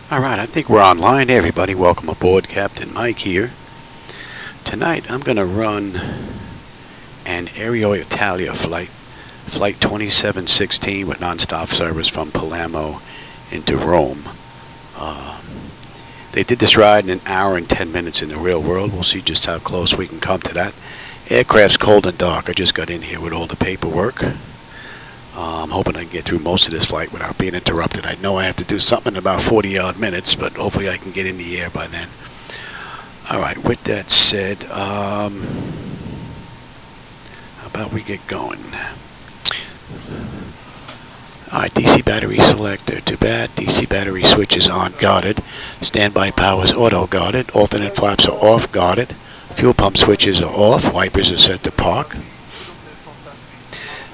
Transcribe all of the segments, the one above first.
Alright, I think we're online. Hey everybody, welcome aboard. Captain Mike here. Tonight I'm going to run an Aeroitalia flight, Flight 2716 with nonstop service from Palermo into Rome. They did this ride in an hour and 10 minutes in the real world. We'll see just how close we can come to that. Aircraft's cold and dark. I just got in here with all the paperwork. I'm hoping I can get through most of this flight without being interrupted. I know I have to do something in about 40 odd minutes, but hopefully I can get in the air by then. Alright, with that said, how about we get going? Alright, DC battery selector to bat. DC battery switch is on, guarded. Standby power is auto guarded. Alternate flaps are off, guarded. Fuel pump switches are off. Wipers are set to park.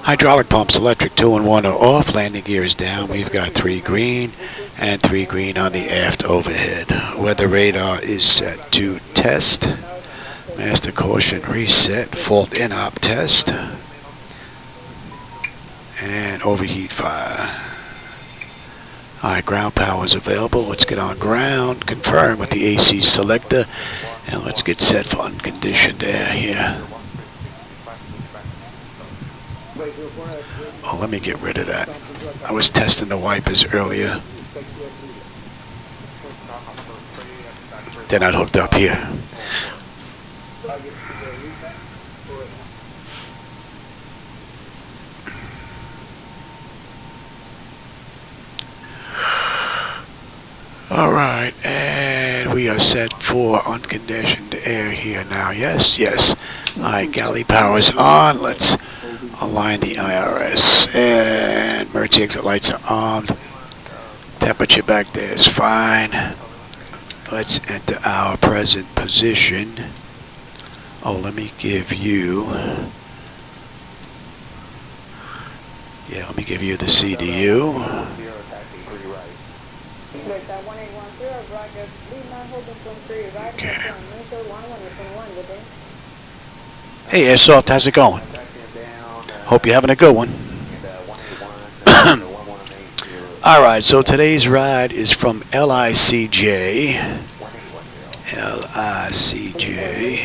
Hydraulic pumps, electric 2 and 1 are off. Landing gear is down. We've got 3 green and 3 green on the aft overhead. Weather radar is set to test. Master caution reset. Fault in-op test. And overheat fire. Alright, ground power is available. Let's get on ground. Confirm with the AC selector. And let's get set for unconditioned air here. Oh, let me get rid of that. I was testing the wipers earlier. They're not hooked up here. Alright, and we are set for unconditioned air here now. Yes, yes. Alright, galley power's on. Let's align the IRS. And emergency exit lights are armed. Temperature back there is fine. Let's enter our present position. Oh, let me give you... Yeah, let me give you the CDU. Okay. Hey Airsoft, how's it going? Hope you're having a good one. Alright, so today's ride is from LICJ. LICJ.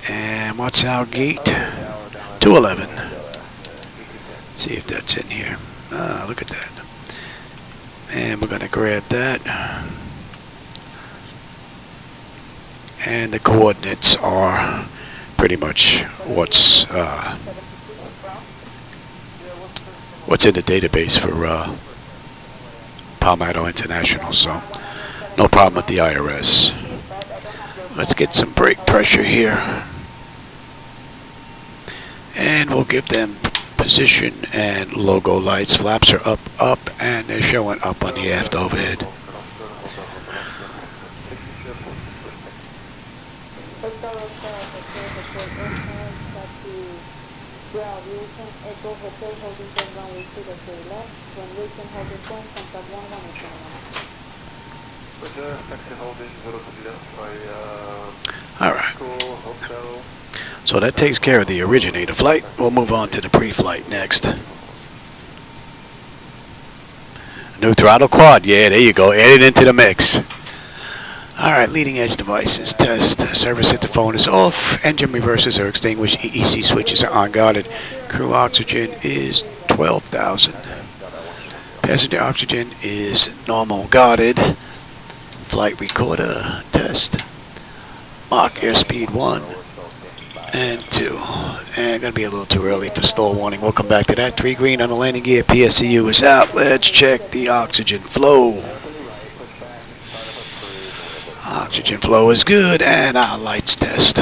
And what's our gate? 211. Let's see if that's in here. Ah, look at that. And we're going to grab that. And the coordinates are pretty much what's in the database for Palermo International, so no problem with the IRS. Let's get some brake pressure here. And we'll give them position and logo lights. Flaps are up, and they're showing up on the aft overhead. Alright. So that takes care of the originator flight. We'll move on to the pre-flight next. New throttle quad. Yeah, there you go. Add it into the mix. Alright, leading edge devices test. Service interphone is off. Engine reversers are extinguished. EEC switches are unguarded. Crew oxygen is 12,000. Passenger oxygen is normal guarded. Flight recorder test. Mach airspeed 1 and 2. And gonna be a little too early for stall warning. We'll come back to that. 3 green on the landing gear. PSCU is out. Let's check the oxygen flow. Oxygen flow is good, and our lights test.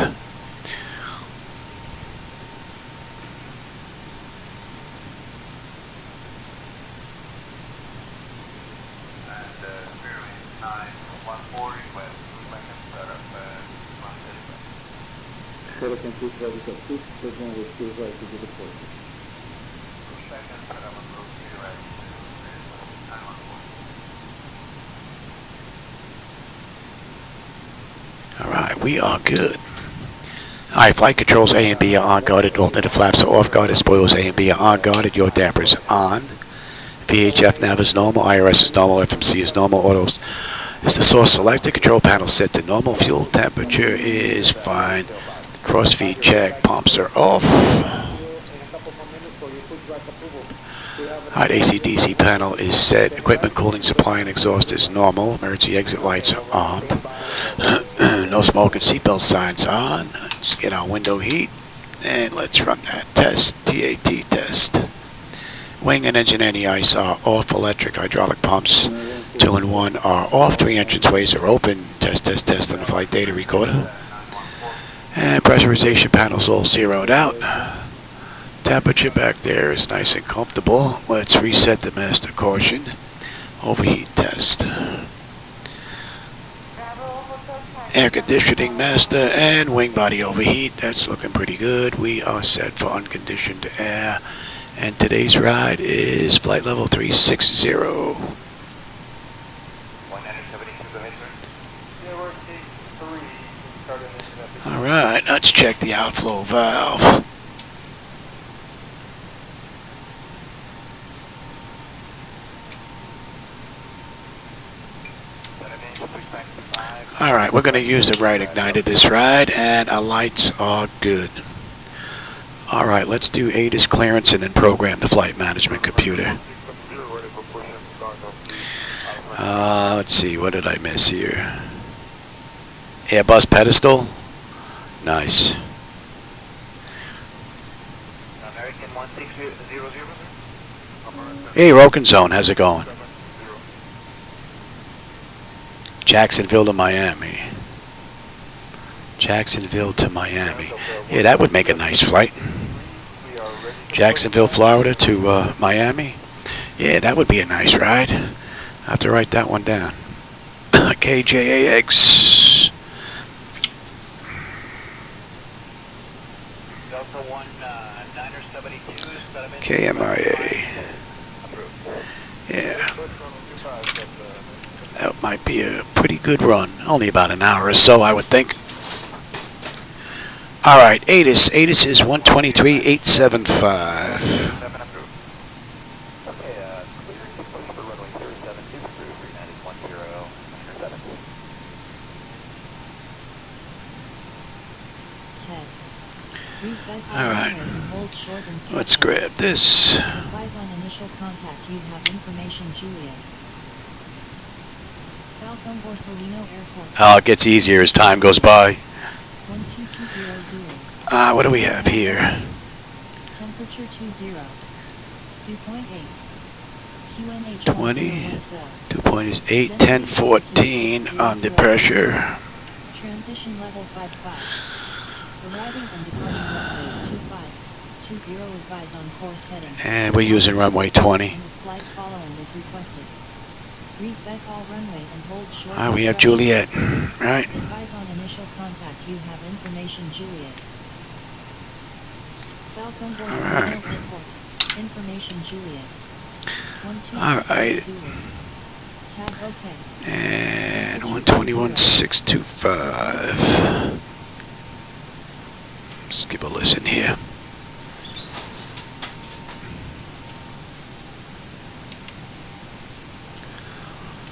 Alright, we are good. Alright, flight controls A and B are on guarded. Alternate flaps are off guarded. Spoilers A and B are on guarded. Your dampers on. VHF nav is normal, IRS is normal, FMC is normal, autos is the source selected, control panel set to normal, fuel temperature is fine, crossfeed check, pumps are off. Alright, AC/DC panel is set, equipment cooling supply and exhaust is normal, emergency exit lights are armed, no smoke and seatbelt signs on. Let's get our window heat and let's run that test, TAT test. Wing and engine anti-ice are off, electric hydraulic pumps 2 and 1 are off, 3 entranceways are open, test on the flight data recorder. And pressurization panels all zeroed out. Temperature back there is nice and comfortable. Let's reset the master caution. Overheat test. Air conditioning master and wing body overheat. That's looking pretty good. We are set for unconditioned air. And today's ride is flight level 360. Alright, let's check the outflow valve. Alright, we're going to use the right igniter this ride, and our lights are good. Alright, let's do ATIS clearance and then program the flight management computer. Let's see, what did I miss here? Airbus pedestal? Nice. Hey, Roken Zone, how's it going? Jacksonville to Miami. Jacksonville to Miami. Yeah, that would make a nice flight. Jacksonville, Florida to Miami. Yeah, that would be a nice ride. I have to write that one down. KJAX. KMIA. Yeah. That might be a pretty good run. Only about an hour or so, I would think. Alright, ATIS. ATIS is 123.875. Alright, let's grab this. Oh, it gets easier as time goes by. What do we have here? Temperature 20. 20, 2.8, 10, 14 under pressure. Transition level 55. Arriving and departing runways 2520 advise on course heading. And we're using runway 20. Flight following is requested. Read back all runway and hold short. Alright, we have Juliet. Right. Advise on initial contact. You have information, Juliet. Falcon Borsellino Airport. Information, Juliet. Alright. Tab OK. And 121.625. Let's give a listen here.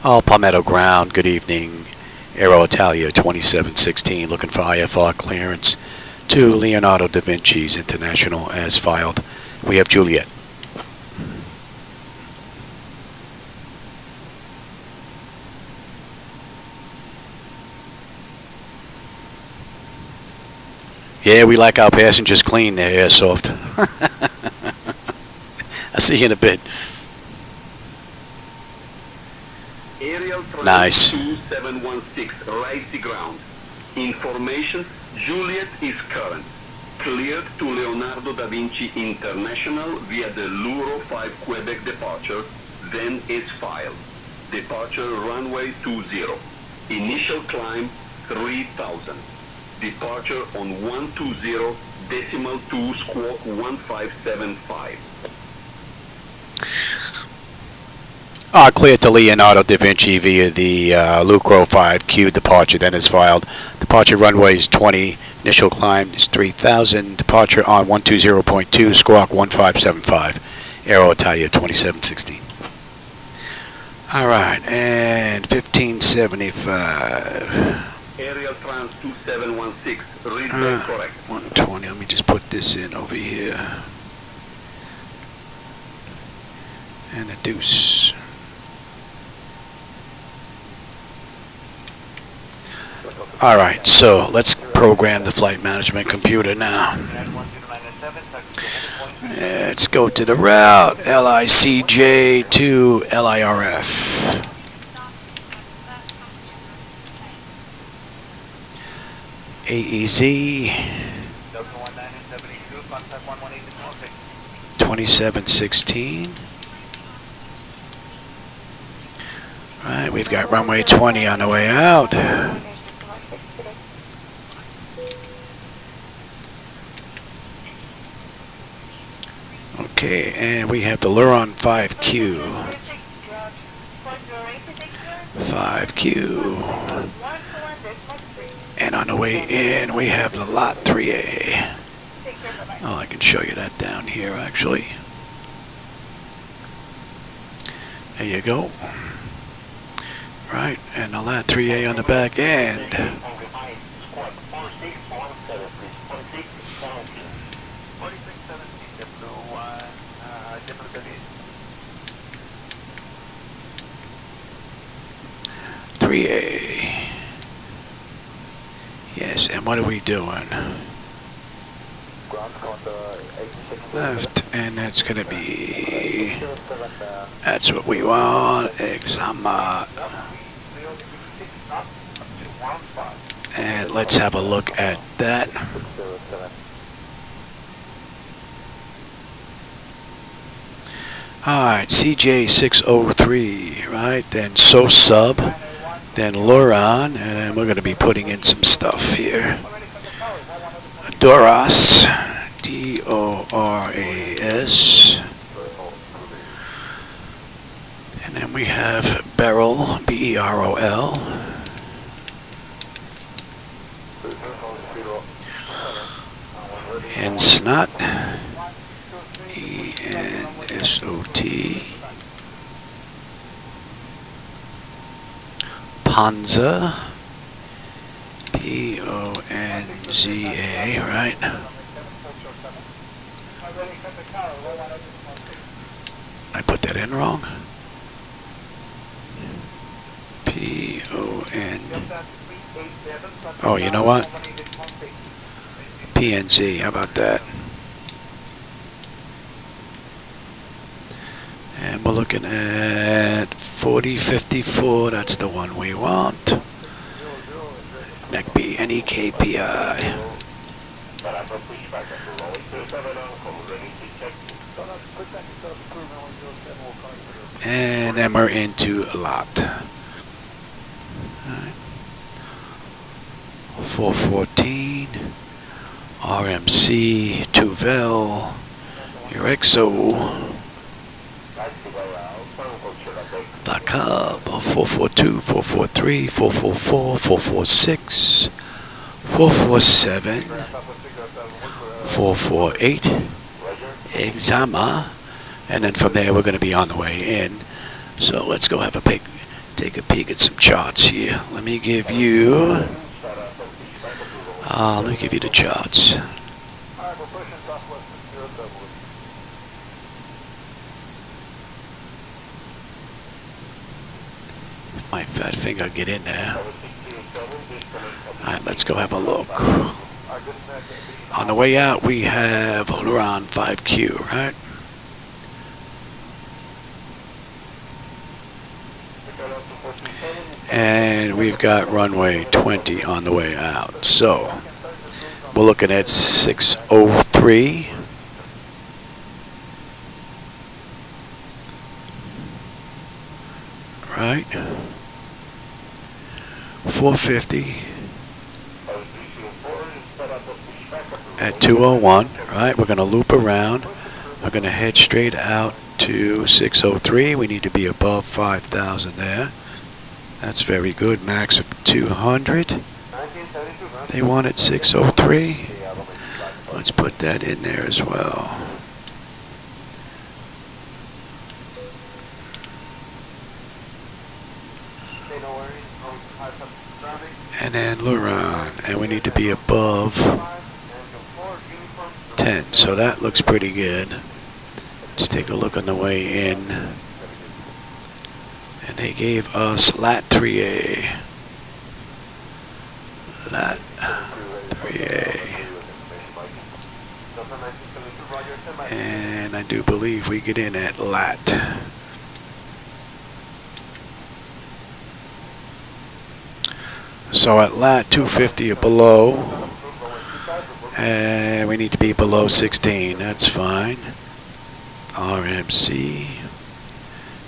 Oh, Palmetto Ground, good evening. Aeroitalia 2716, looking for IFR clearance to Leonardo da Vinci's International as filed. We have Juliet. Yeah, we like our passengers clean, they're airsoft. I'll see you in a bit. Aerial Nice. 2716, right the ground. Information, Juliet is current. Cleared to Leonardo da Vinci International via the Luro 5 Quebec departure, then is filed. Departure runway 20. Initial climb 3000. Departure on 120.2 squawk 1575. Cleared to Leonardo da Vinci via the Lucro 5Q departure, then is filed. Departure runway is 20, initial climb is 3000, departure on 120.2, squawk 1575, Aeroitalia 2716. All right, and 1575. Aerial Trans 2716, read back correct. 120. Let me just put this in over here. And a deuce. All right, so let's program the flight management computer now. Let's go to the route, LICJ to LIRF. AEZ 2716. Right, we've got runway 20 on the way out. Okay, and we have the Luron 5Q. 5Q. And on the way in, we have the Lot 3A. Oh, I can show you that down here, actually. There you go. Right, and the Lot 3A on the back end. Yes, and what are we doing? Left, and that's going to be, that's what we want, Exama. And let's have a look at that. Alright, CJ603, right, then SOSUB, then Luron, and then we're going to be putting in some stuff here. Doras, DORAS, and then we have Beryl, BEROL, and Snot, ENSOT, Ponza, PONZA, right? I put that in wrong. PON. Oh, you know what? PNZ, how about that? And we're looking at 4054, that's the one we want. Neck B, NEKPI. And then we're into a lot. 414, RMC, Tuvel, Urexo, Vakab, 442, 443, 444, 446, 447, 448, Exama, and then from there we're going to be on the way in. So let's go have a take a peek at some charts here. Let me give you the charts. My fat finger get in there. Alright, let's go have a look. On the way out we have Luron 5Q, right? And we've got runway 20 on the way out. So we're looking at 603. Right? 450 at 201. Right? We're going to loop around. We're going to head straight out to 603. We need to be above 5,000 there. That's very good. Max of 200. They wanted 603. Let's put that in there as well. And then Luron, and we need to be above 10, so that looks pretty good. Let's take a look on the way in. And they gave us LAT 3A. LAT 3A. And I do believe we get in at LAT. So at LAT 250 or below, and we need to be below 16, that's fine. RMC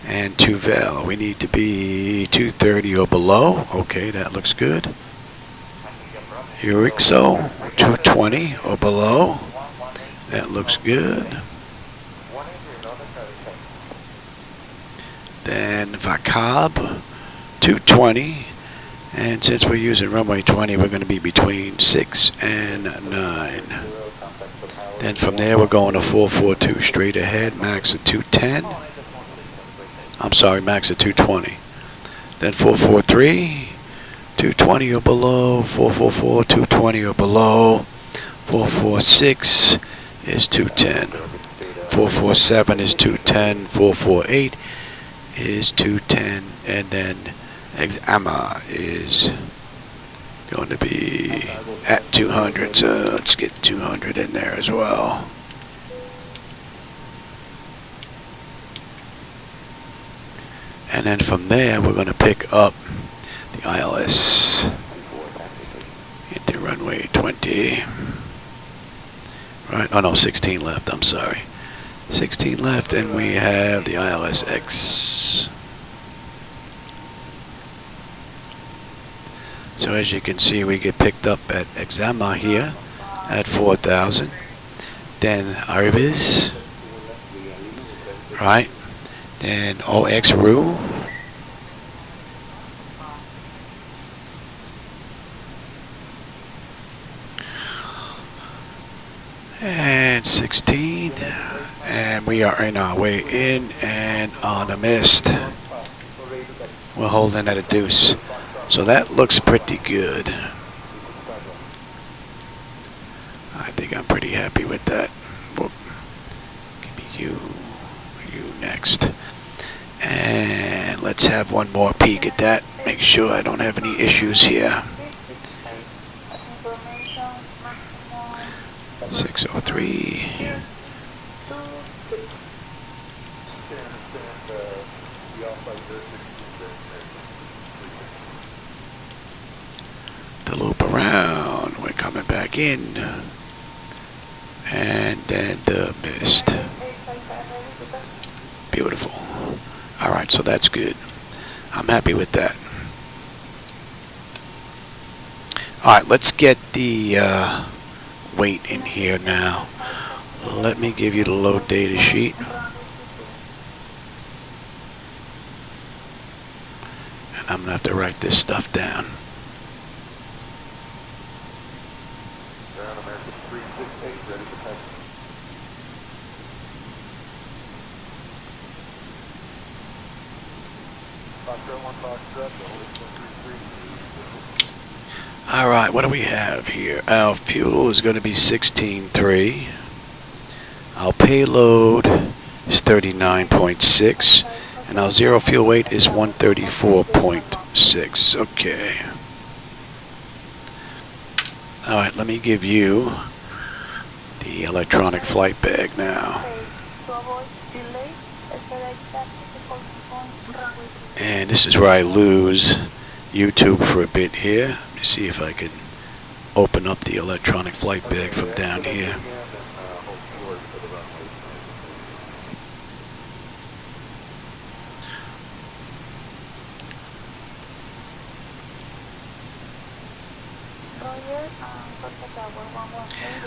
and Tuvel, we need to be 230 or below, okay, that looks good. Urixo, 220 or below, that looks good. Then Vacab, 220. And since we're using runway 20, we're going to be between 6 and 9. Then from there, we're going to 442 straight ahead, max at 210. I'm sorry, max at 220. Then 443, 220 or below. 444, 220 or below. 446 is 210. 447 is 210. 448 is 210. And then Exama is going to be at 200, so let's get 200 in there as well. And then from there, we're going to pick up the ILS into runway 20. Right, oh no, 16 left, I'm sorry. 16 left, and we have the ILS X. So as you can see, we get picked up at Exama here at 4,000. Then Arvis, right? Then OXRU. And 16. And we are in our way in and on a mist. We're holding at a deuce. So that looks pretty good. I think I'm pretty happy with that. Whoop. Give me you next. And let's have one more peek at that. Make sure I don't have any issues here. 603. The loop around, we're coming back in, and then the mist. Beautiful. All right, so that's good. I'm happy with that. All right, let's get the weight in here now. Let me give you the load data sheet. And I'm gonna have to write this stuff down. All right, what do we have here? Our fuel is going to be 16.3. Our payload is 39.6. And our zero fuel weight is 134.6. Okay. All right, let me give you the electronic flight bag now. And this is where I lose YouTube for a bit here. Let me see if I can open up the electronic flight bag from down here.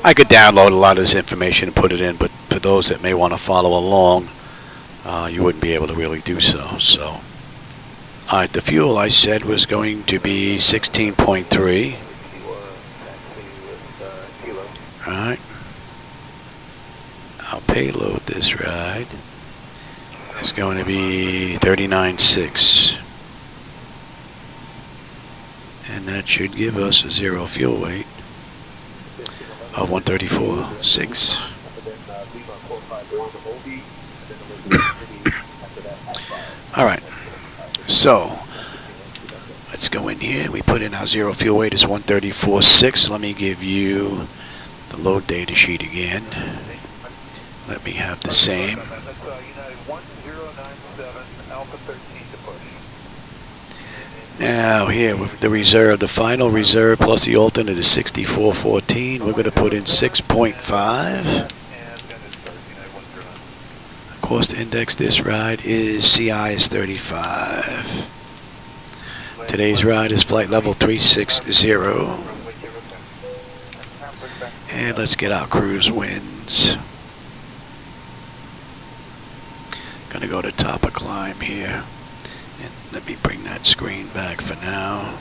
I could download a lot of this information and put it in, but for those that may want to follow along, you wouldn't be able to really do so. So, all right, the fuel I said was going to be 16.3. All right. I'll payload this ride. It's going to be 39.6. And that should give us a 0 fuel weight of 134.6. All right, so let's go in here. We put in our 0 fuel weight is 134.6. Let me give you the load data sheet again. Let me have the same. Now here, with the reserve, the final reserve plus the alternate is 64.14. We're going to put in 6.5. Cost index this ride is CI is 35. Today's ride is flight level 360. And let's get our cruise winds. Gonna go to top of climb here. And let me bring that screen back for now.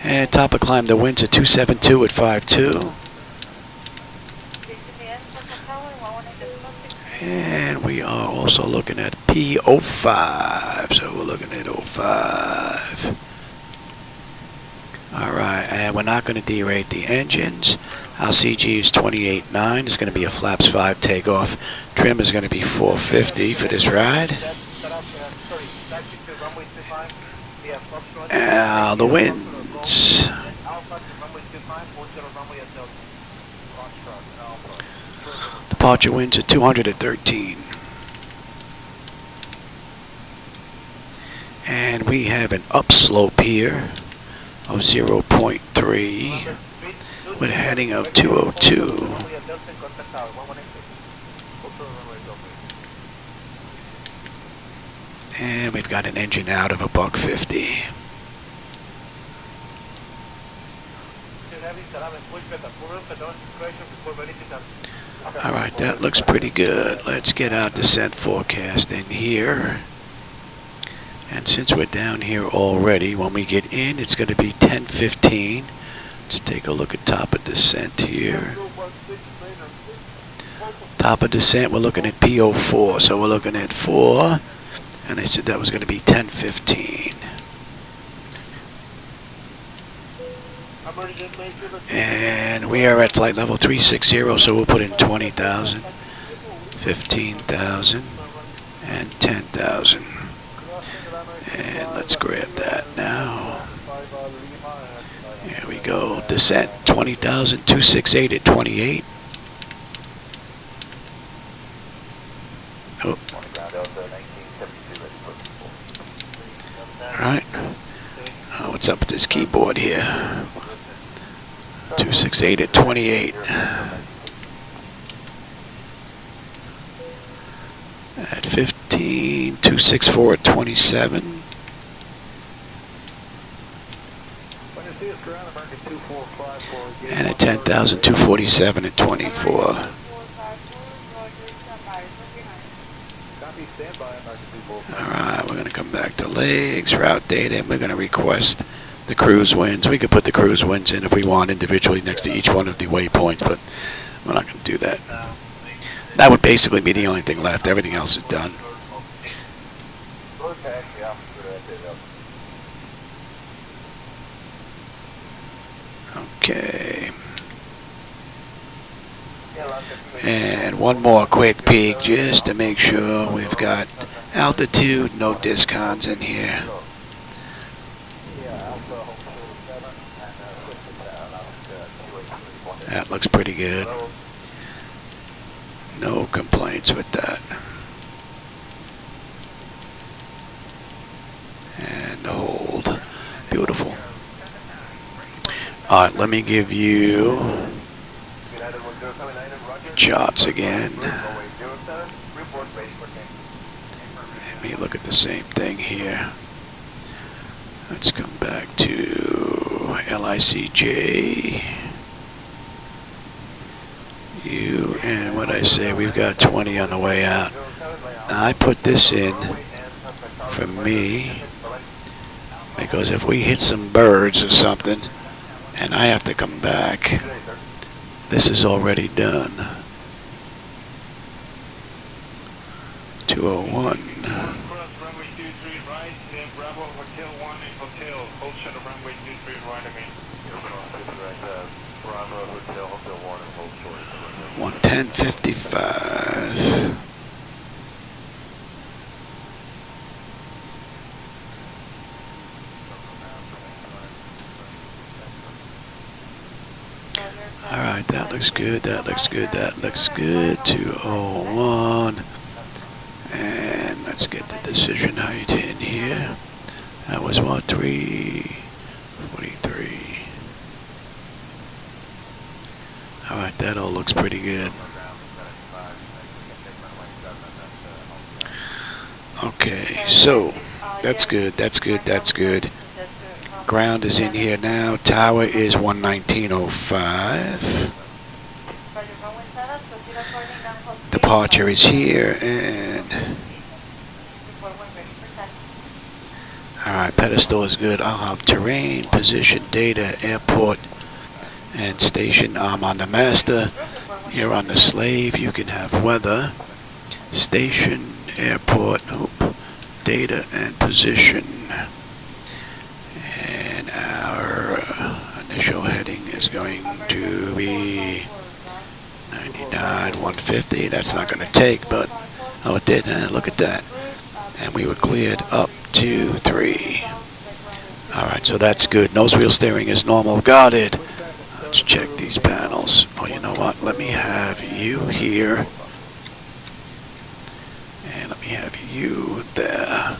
And top of climb, the winds are 272 at 5.2. And we are also looking at P05. So we're looking at 05. Alright, and we're not going to derate the engines. Our CG is 28.9. It's going to be a flaps 5 takeoff. Trim is going to be 450 for this ride. Now the winds. Departure winds are 213. And we have an upslope here of 0.3 with a heading of 202. And we've got an engine out of a $150. Alright, that looks pretty good. Let's get our descent forecast in here. And since we're down here already, when we get in, it's going to be 10:15. Let's take a look at top of descent here. Top of descent, we're looking at P04. So we're looking at 4. And I said that was going to be 10:15. And we are at flight level 360, so we'll put in 20,000, 15,000, and 10,000. And let's grab that now. Here we go. Descent 20,000, 268 at 28. Oh. Alright. What's up with this keyboard here? 268 at 28. At 15, 264 at 27. And at 10,000, 247 at 24. Alright, we're going to come back to legs, route data, and we're going to request the cruise winds. We could put the cruise winds in if we want individually next to each one of the waypoints, but we're not going to do that. That would basically be the only thing left. Everything else is done. Okay. And one more quick peek just to make sure we've got altitude, no discons in here. That looks pretty good. No complaints with that. And hold. Beautiful. Alright, let me give you shots again. Let me look at the same thing here. Let's come back to LICJ. And what I say, we've got 20 on the way out. Now, I put this in for me because if we hit some birds or something and I have to come back, this is already done. 201. right, Bravo Hotel 1 and Hotel, hold shut of runway 23 right again. Bravo Hotel, Hotel 1 and hold short. 110.55. Alright, that looks good, that looks good, that looks good. 201. And let's get the decision height in here. That was what, 343. Alright, that all looks pretty good. Okay, so that's good, that's good, that's good. Ground is in here now. Tower is 119.05. Departure is here, and alright, pedestal is good. I'll have terrain, position, data, airport, and station. I'm on the master. You're on the slave. You can have weather, station, airport, data, and position. And our initial heading is going to be 99, 150. That's not going to take, but oh, it did. Look at that. And we were cleared up 2, 3. Alright, so that's good. Nose wheel steering is normal. Got it. Let's check these panels. Oh, you know what? Let me have you here. And let me have you there.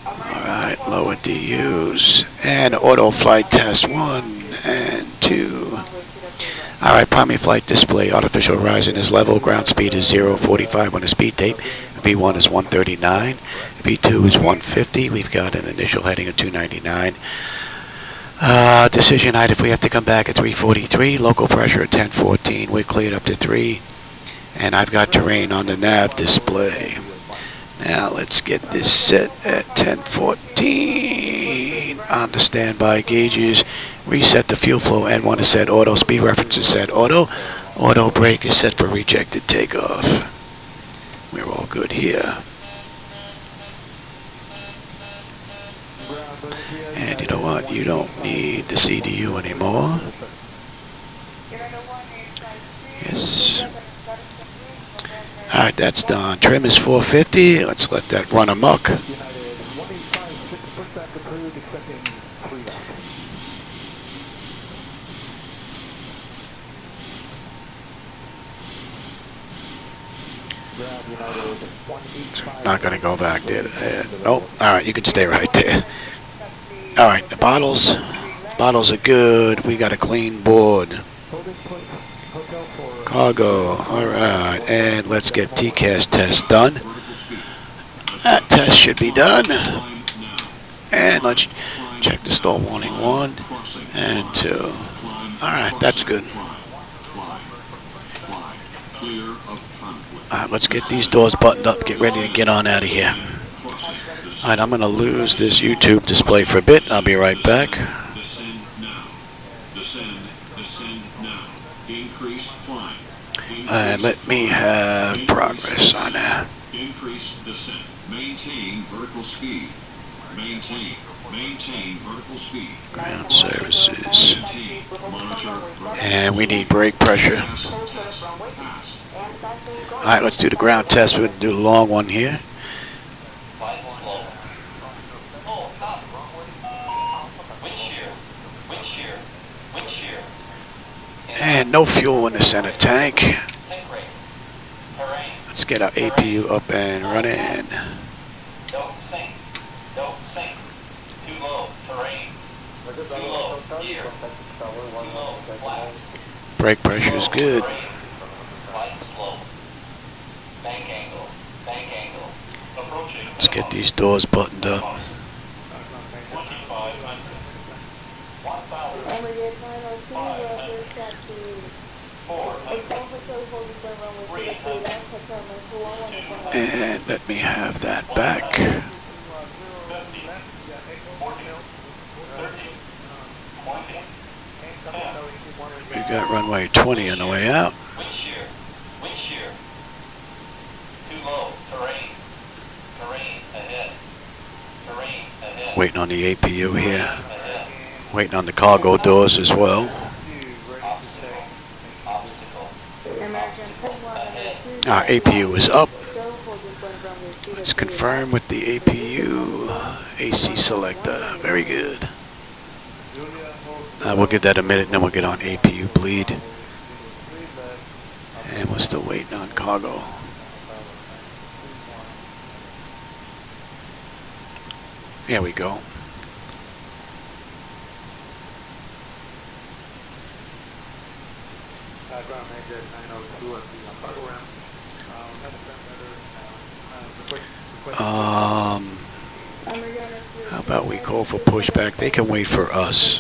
Alright, lower DUs. And auto flight test 1 and 2. Alright, primary flight display. Artificial horizon is level. Ground speed is 0.45 on the speed tape. V1 is 139. V2 is 150. We've got an initial heading of 299. Decision height if we have to come back at 343. Local pressure at 1014. We're cleared up to 3. And I've got terrain on the nav display. Now let's get this set at 1014 on the standby gauges. Reset the fuel flow. N1 is set auto. Speed reference is set auto. Auto brake is set for rejected takeoff. We're all good here. And you know what? You don't need the CDU anymore. Yes. Alright, that's done. Trim is 450. Let's let that run amok. Not going to go back there. Nope. Alright, you can stay right there. Alright, the bottles are good. We got a clean board. Cargo. Alright, and let's get TCAS test done. That test should be done. And let's check the stall warning 1 and 2. Alright, that's good. Alright, let's get these doors buttoned up. Get ready to get on out of here. Alright, I'm going to lose this YouTube display for a bit. I'll be right back. And let me have progress on that. Increase descent. Maintain vertical speed. Maintain vertical speed. Ground services. Monitor. And we need brake pressure. Alright, let's do the ground test. We're going to do the long one here. And no fuel in the center tank. Let's get our APU up and running. Don't sink. Too low. Terrain. Too low. Gear. Too low. Flat. Brake pressure is good. Flight slow. Bank angle. Approaching. Let's get these doors buttoned up. 2500. 1000. And let me have that back. We got runway 20 on the way out. Wind shear. Too low. Terrain. Ahead. Waiting on the APU here. Waiting on the cargo doors as well. Our APU is up. Let's confirm with the APU. AC selector. Very good. We'll give that a minute and then we'll get on APU bleed. And we're still waiting on cargo. There we go. How about we call for pushback? They can wait for us.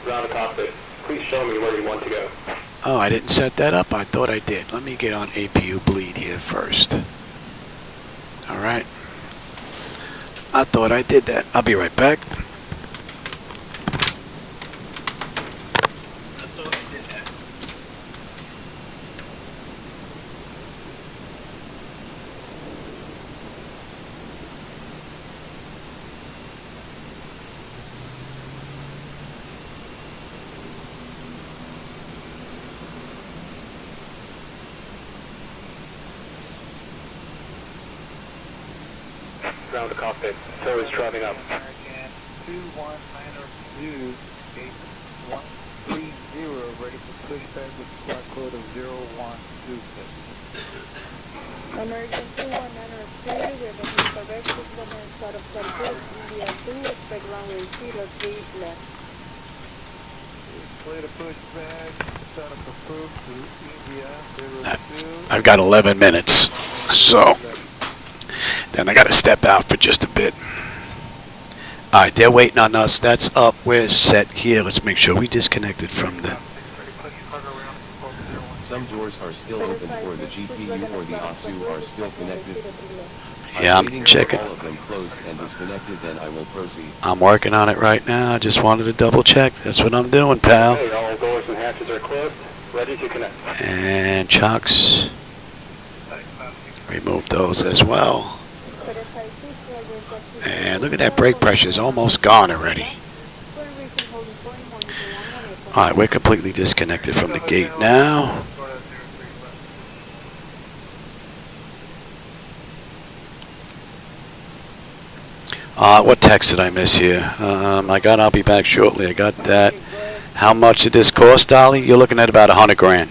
Ground to cockpit. Please show me where you want to go. Oh, I didn't set that up. I thought I did. Let me get on APU bleed here first. All right. I thought I did that. I'll be right back. Ground to cockpit. So is driving up. American 2192, gate 130, ready for pushback with flight code of 0126. American 2193, we have a correct system start of control, India 2, expect runway 03 left. Clear to pushback, start of approved to India 02. I've got 11 minutes. So then I got to step out for just a bit. All right, they're waiting on us. That's up. We're set here. Let's make sure we disconnected from the... Some doors are still open or the GPU or the ASU are still connected. Yeah, I'm waiting checking. for all of them closed and disconnected, then I will proceed. I'm working on it right now. I just wanted to double check. That's what I'm doing, pal. Okay, all doors and hatches are closed. Ready to connect. And chocks. Remove those as well. And look at that brake pressure. It's almost gone already. All right, we're completely disconnected from the gate now. What text did I miss here? I got I'll be back shortly. I got that. How much did this cost, Dolly? You're looking at about 100 grand.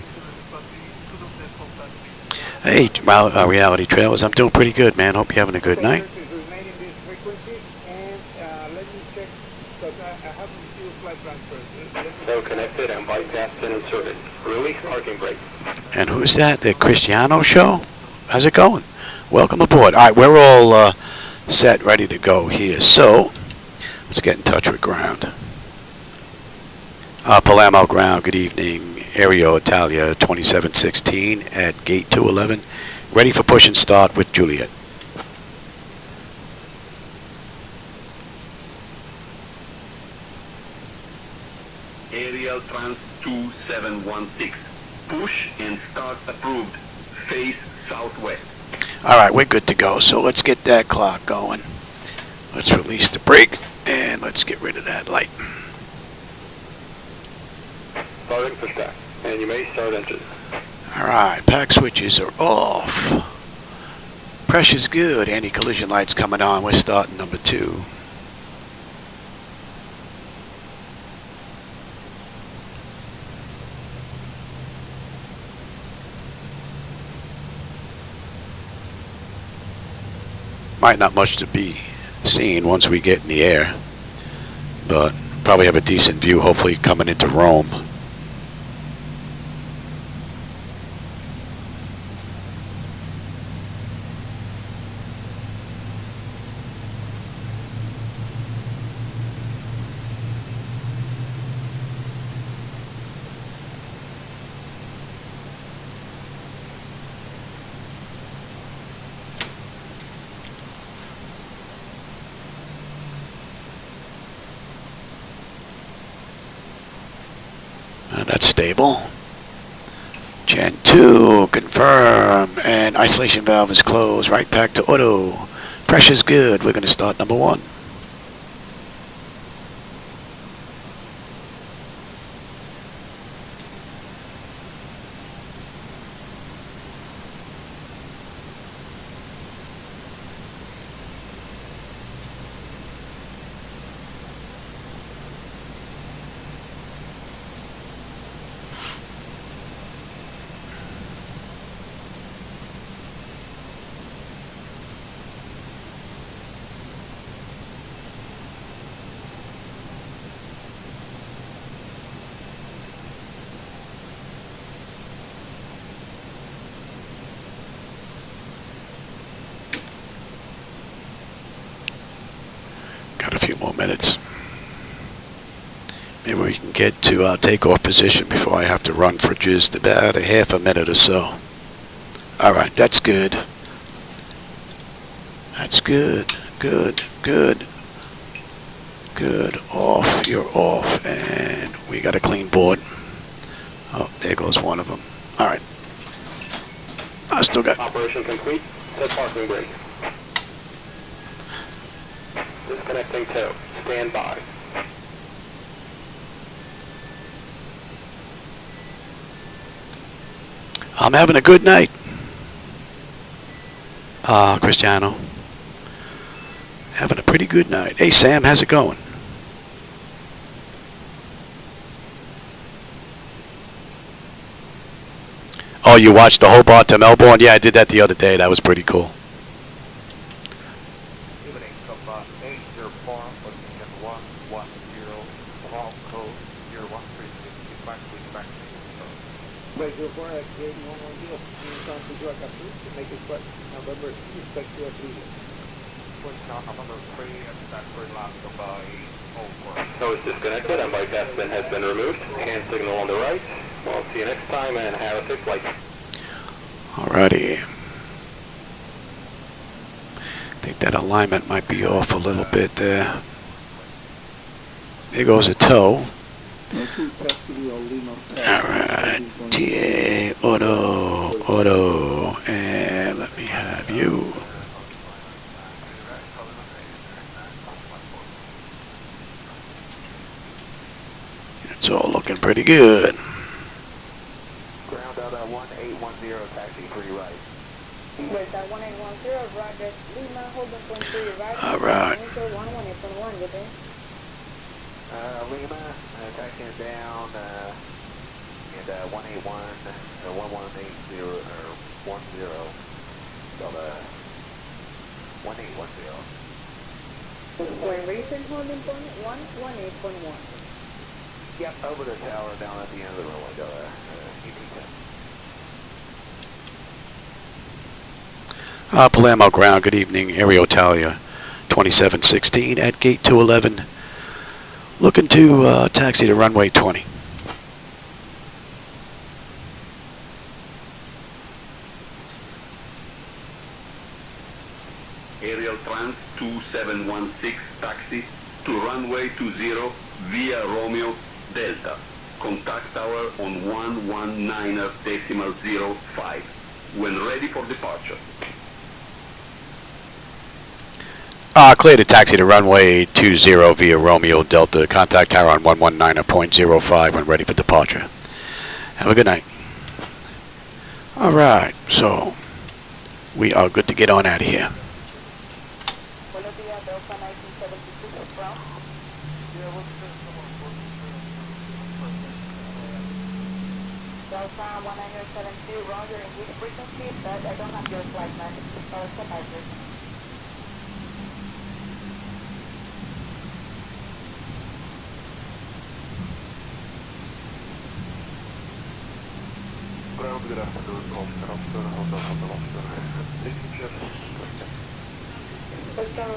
Hey, Reality Trailers, I'm doing pretty good, man. Hope you're having a good night. So connected and bypassed and inserted. Release parking brake. And who's that? The Cristiano show? How's it going? Welcome aboard. All right, we're all set, ready to go here. So let's get in touch with ground. Palermo ground, good evening. Aeroitalia 2716 at gate 211. Ready for push and start with Juliet. Aerial Trans 2716. Push and start approved. Face southwest. All right, we're good to go. So let's get that clock going. Let's release the brake and let's get rid of that light. Starting pushback. And you may start engines. All right, pack switches are off. Pressure's good. Anti-collision lights coming on. We're starting number 2. Might not much to be seen once we get in the air, but probably have a decent view, hopefully coming into Rome. That's stable. Gen 2, confirm. And isolation valve is closed. Right pack to auto. Pressure's good. We're going to start number 1. Got a few more minutes. Maybe we can get to our takeoff position before I have to run for just about a half a minute or so. Alright, that's good. That's good. Good. Good. Good. Off. You're off. And we got a clean board. Oh, there goes one of them. Alright. I still got... Operation complete. Set parking brake. Disconnecting tow. Stand by. I'm having a good night. Cristiano. Having a pretty good night. Hey, Sam, how's it going? Oh, you watched the Hobart to Melbourne? Yeah, I did that the other day. That was pretty cool. Evening, Cockpit 804, looking at 110, wrong code, 01360, back. Wait, 04 at gate 110, Nissan Pushback approved to make a flight November 2, respect to a previous. Pushback November 3, and back for last by 04. Nose disconnected and bypass bin has been removed. Hand signal on the right. Well, see you next time and have a safe flight. Alrighty. I think that alignment might be off a little bit there. There goes a toe. Alright. TA, auto, and let me have you. It's all looking pretty good. Ground out at 1810, taxi 3 right. With that 1810, Roger, Lima, Holden point 3 right. Alright. 118.1, good day. Lima, taxiing down, and 181, 1180, or 10, Delta 1810. When recent holding point 118.1. Yep, over the tower, down at the end of the runway, Delta UT10. Palermo ground, good evening. Aeroitalia 2716 at gate 211. Looking to taxi to runway 20. Aerial Trans 2716 taxi to runway 20 via Romeo Delta. Contact tower on 119.05 when ready for departure. Clear to taxi to runway 20 via Romeo Delta. Contact tower on 119.05 when ready for departure. Have a good night. Alright, so we are good to get on out of here. Buenos días, Delta 1976 from. Delta 1972, Roger, in which frequency? But I don't have your flight man. Ground, good afternoon, Oscar, Hotel, LICJ. Oscar,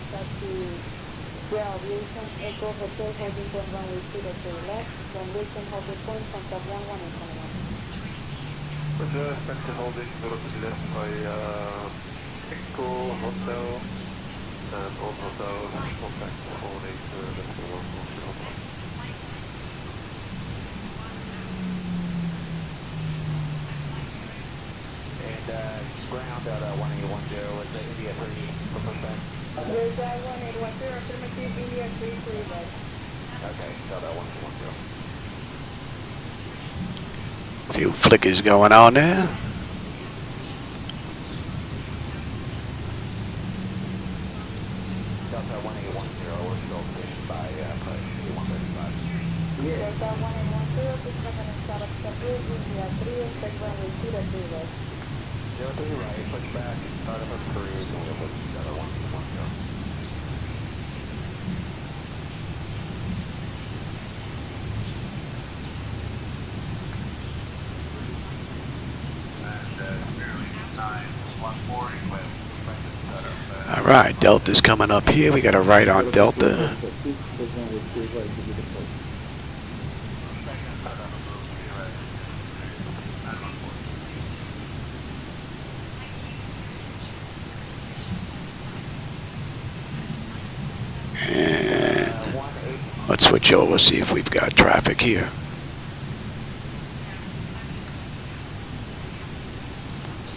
taxi, aviation, Echo, Hotel, holding point runway 0 to the left, when Wilson holding point, contact 118.1. With respect to holding 0 to the left by Echo, Hotel, and on Hotel, contact holding left to 110. Ground out 1810 with the India 3 for pushback. There's that 1810, affirmative, India 3 right. Okay, so that 1810. Few flickers going on there. Delta 1810, we're still stationed by push 135. Delta 1810, please come and start up separate, India 3, expect runway 0 to the left. 0 to the right, pushback, start up cruise, and we'll put Delta 1810. And nearly 9, 140 with All right, Delta's coming up here. We got a right on Delta. And let's switch over, see if we've got traffic here.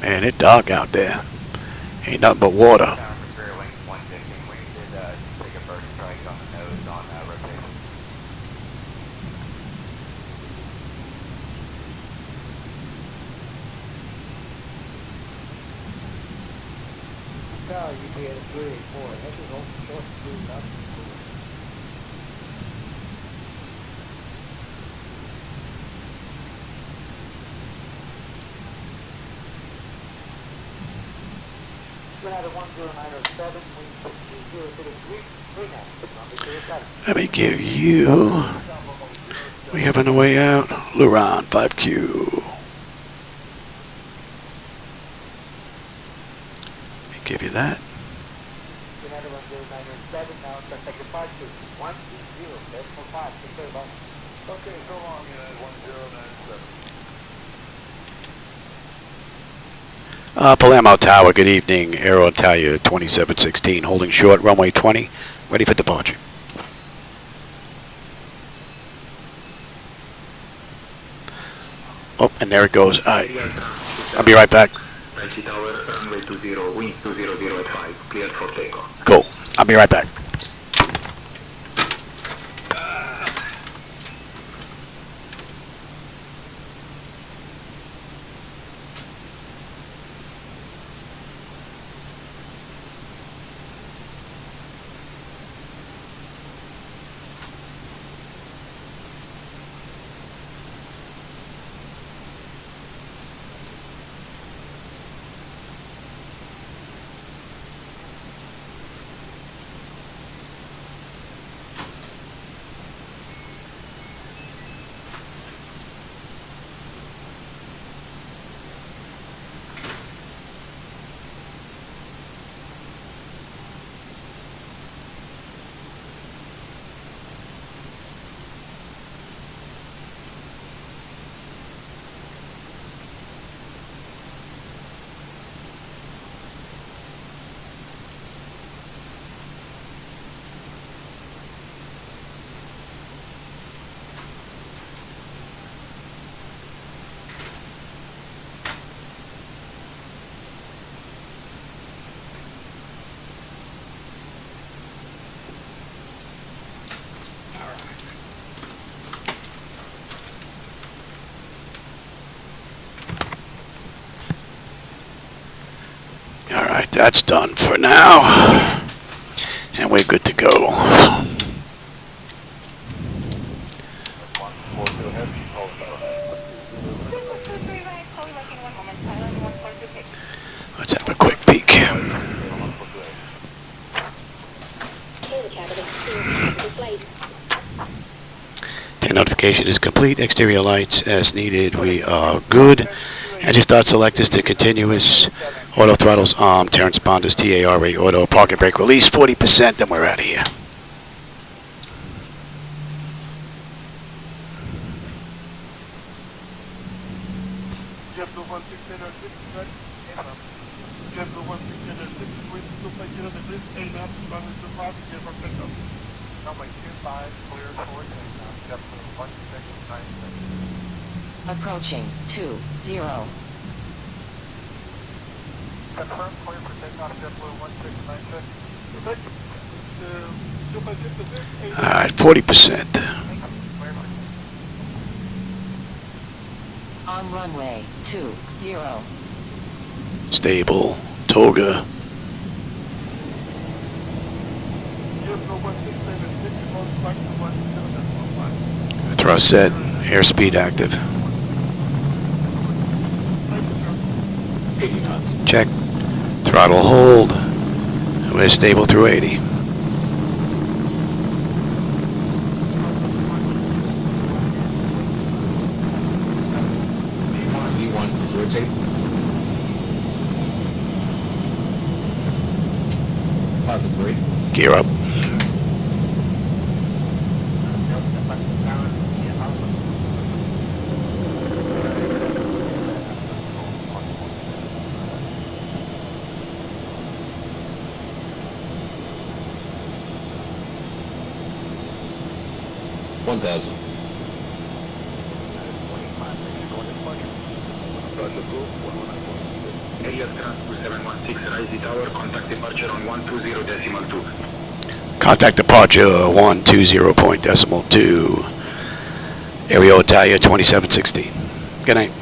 Man, it's dark out there. Ain't nothing but water. Let me give you, we have on the way out, Luron 5Q. Let me give you that. Palermo Tower, good evening. Aeroitalia 2716, holding short, runway 20, ready for departure. Oh, and there it goes. All right, I'll be right back. Runway 20, wind 20085, cleared for takeoff. Cool, I'll be right back. Alright, that's done for now. And we're good to go. Let's have a quick peek. Tail notification is complete. Exterior lights as needed. We are good. Engine start selectors to continuous. Auto throttles on. Turn responders TARA. Auto parking brake release 40%. Then we're out of here. Approaching 20. Confirm, clear for takeoff, JetBlue 1696. Alright, 40%. On runway 20. Stable. Toga. Thrust set. Airspeed active. Check. Throttle hold. We're stable through 80. V1, rotate. 1003. Gear up. Contact departure 120.2. Aeroitalia 2716. Good night.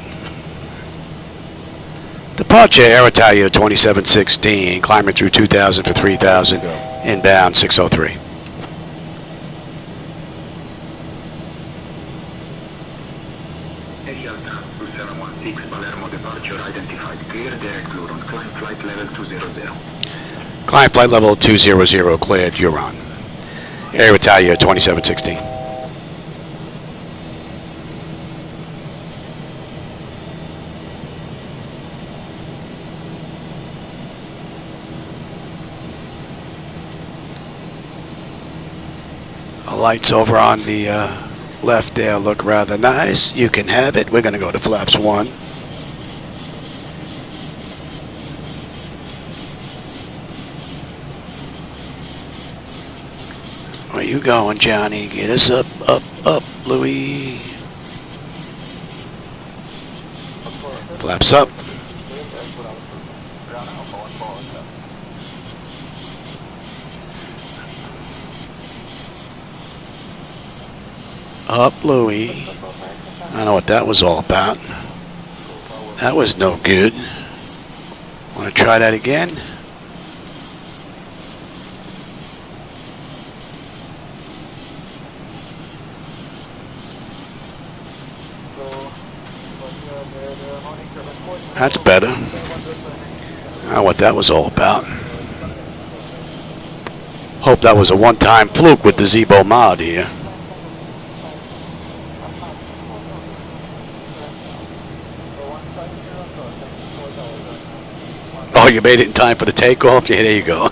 Departure Aeroitalia 2716. Climbing through 2000 for 3000. Inbound 603. Palermo departure identified. Clear direct Luron. Climb flight level 200. Climb flight level 200 cleared. You're on. Aeroitalia 2716. The lights over on the left there look rather nice. You can have it. We're going to go to flaps 1. Where you going, Johnny? Get us up, up, up, Louis. Flaps up. Up, Louis. I don't know what that was all about. That was no good. Want to try that again? That's better. I don't know what that was all about. Hope that was a one-time fluke with the Zibo-Mod here. Oh, you made it in time for the takeoff? Yeah, there you go.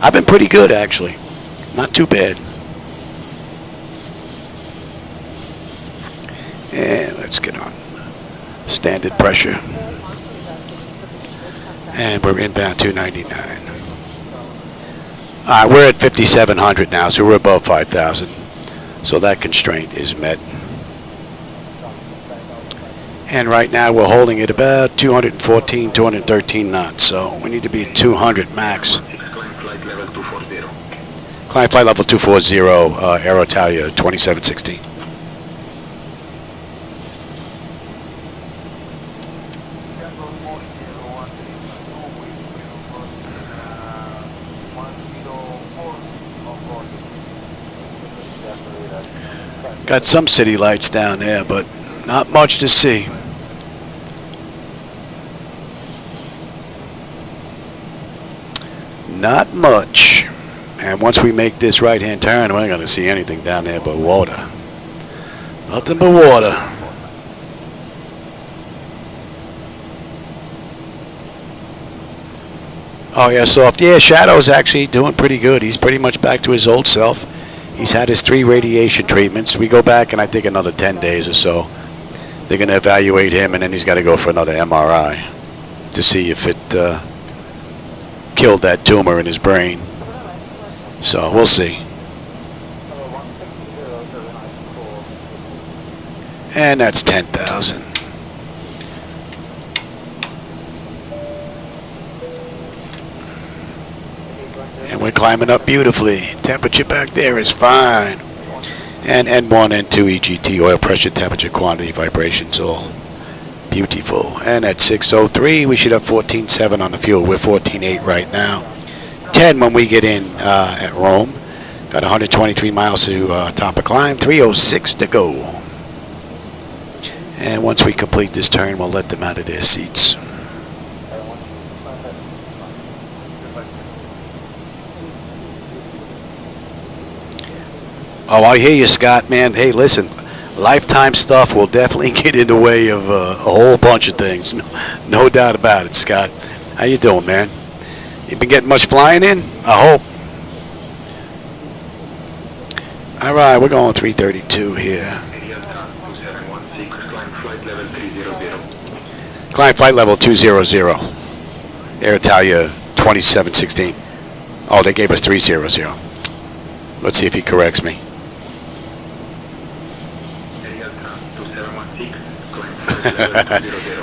I've been pretty good, actually. Not too bad. And let's get on standard pressure. And we're inbound 299. All right, we're at 5,700 now, so we're above 5,000. So that constraint is met. And right now we're holding it about 214, 213 knots. So we need to be at 200 max. Climb flight level 240, Aeroitalia 2716. Got some city lights down there, but not much to see. Not much. And once we make this right-hand turn, we're not going to see anything down there but water. Nothing but water. Oh, yeah, soft. Yeah, Shadow's actually doing pretty good. He's pretty much back to his old self. He's had his 3 radiation treatments. We go back in, I think, another 10 days or so. They're going to evaluate him, and then he's got to go for another MRI to see if it killed that tumor in his brain. So we'll see. And that's 10,000. And we're climbing up beautifully. Temperature back there is fine. And N1, N2, EGT, oil pressure, temperature, quantity, vibrations, all beautiful. And at 6:03, we should have 14.7 on the fuel. We're 14.8 right now. 10 when we get in at Rome. Got 123 miles to top of climb. 3:06 to go. And once we complete this turn, we'll let them out of their seats. Oh, I hear you, Scott, man. Hey, listen, lifetime stuff will definitely get in the way of a whole bunch of things. No doubt about it, Scott. How you doing, man? You been getting much flying in? I hope. All right, we're going 332 here. Climb flight level 200. Aeroitalia 2716. Oh, they gave us 300. Let's see if he corrects me.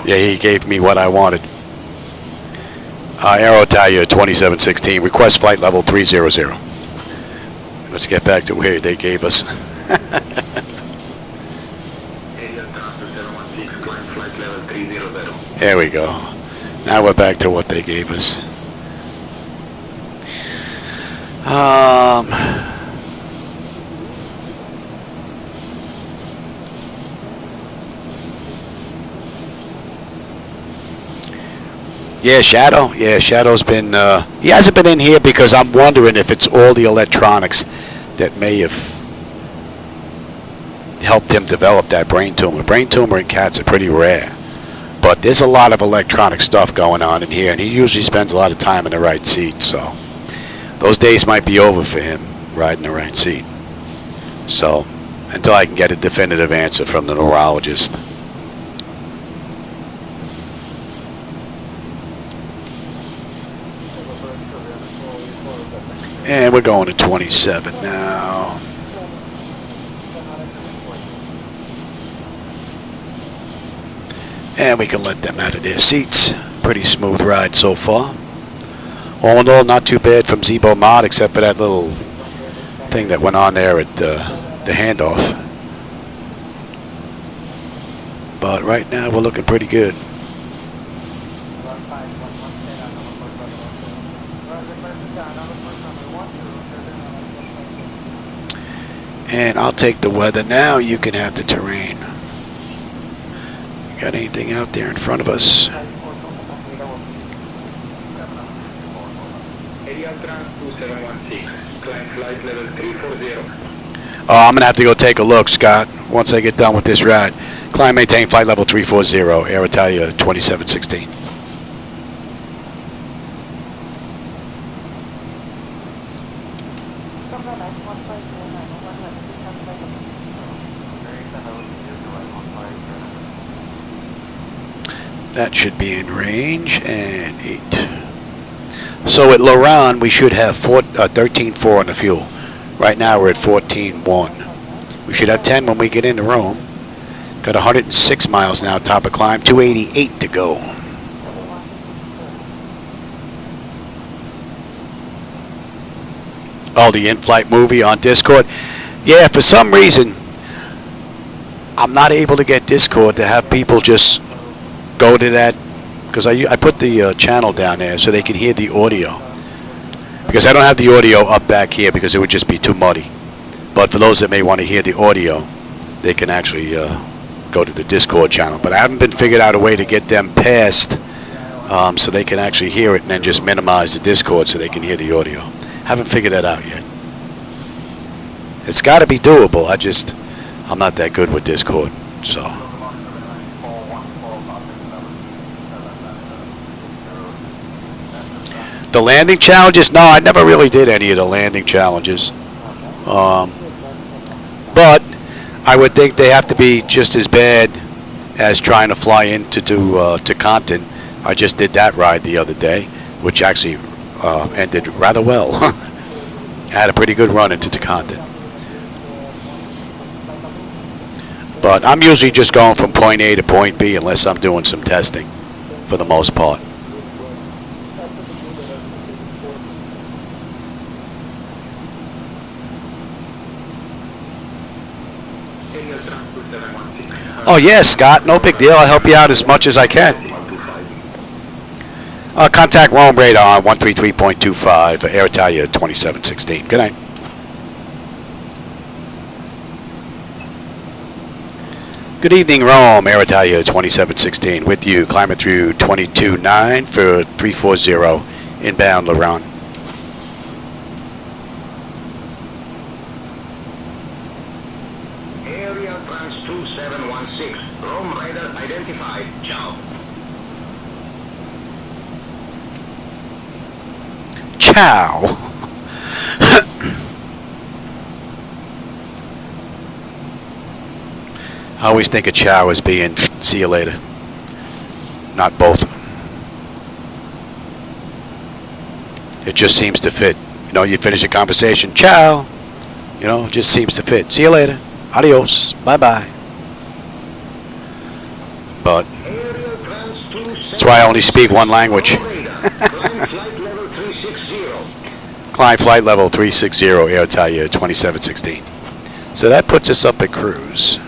Yeah, he gave me what I wanted. Aeroitalia 2716. Request flight level 300. Let's get back to where they gave us. There we go. Now we're back to what they gave us. Yeah, Shadow. Yeah, Shadow's been. He hasn't been in here because I'm wondering if it's all the electronics that may have helped him develop that brain tumor. Brain tumor in cats are pretty rare, but there's a lot of electronic stuff going on in here, and he usually spends a lot of time in the right seat. So those days might be over for him riding the right seat. So until I can get a definitive answer from the neurologist. And we're going to 27 now. And we can let them out of their seats. Pretty smooth ride so far. All in all, not too bad from Zibo-Mod, except for that little thing that went on there at the handoff. But right now, we're looking pretty good. And I'll take the weather now. You can have the terrain. Got anything out there in front of us? Oh, I'm going to have to go take a look, Scott, once I get done with this ride. Climb, maintain flight level 340, Aeroitalia 2716. That should be in range, and 8. So at Loran, we should have 13.4 on the fuel. Right now we're at 14.1. We should have 10 when we get into Rome. Got 106 miles now, top of climb, 288 to go. Oh, the in-flight movie on Discord. Yeah, for some reason, I'm not able to get Discord to have people just go to that, because I put the channel down there so they can hear the audio, because I don't have the audio up back here because it would just be too muddy. But for those that may want to hear the audio, they can actually go to the Discord channel. But I haven't been figured out a way to get them past so they can actually hear it and then just minimize the Discord so they can hear the audio. Haven't figured that out yet. It's got to be doable. I'm not that good with Discord, so. The landing challenges? No, I never really did any of the landing challenges. But I would think they have to be just as bad as trying to fly into to Compton. I just did that ride the other day, which actually ended rather well. I had a pretty good run into Compton. But I'm usually just going from point A to point B unless I'm doing some testing for the most part. Oh, yeah, Scott. No big deal. I'll help you out as much as I can. Contact Rome radar on 133.25, Aeroitalia 2716. Good night. Good evening, Rome. Aeroitalia 2716 with you. Climbing through 22.9 for 340 inbound Loran. Area Trans 2716. Rome radar identified. Ciao. Ciao. I always think of ciao as being see you later. Not both. It just seems to fit. You know, you finish a conversation, ciao. You know, it just seems to fit. See you later. Adios. Bye-bye. But that's why I only speak one language. Climb flight level 360, Aeroitalia 2716. So that puts us up at cruise.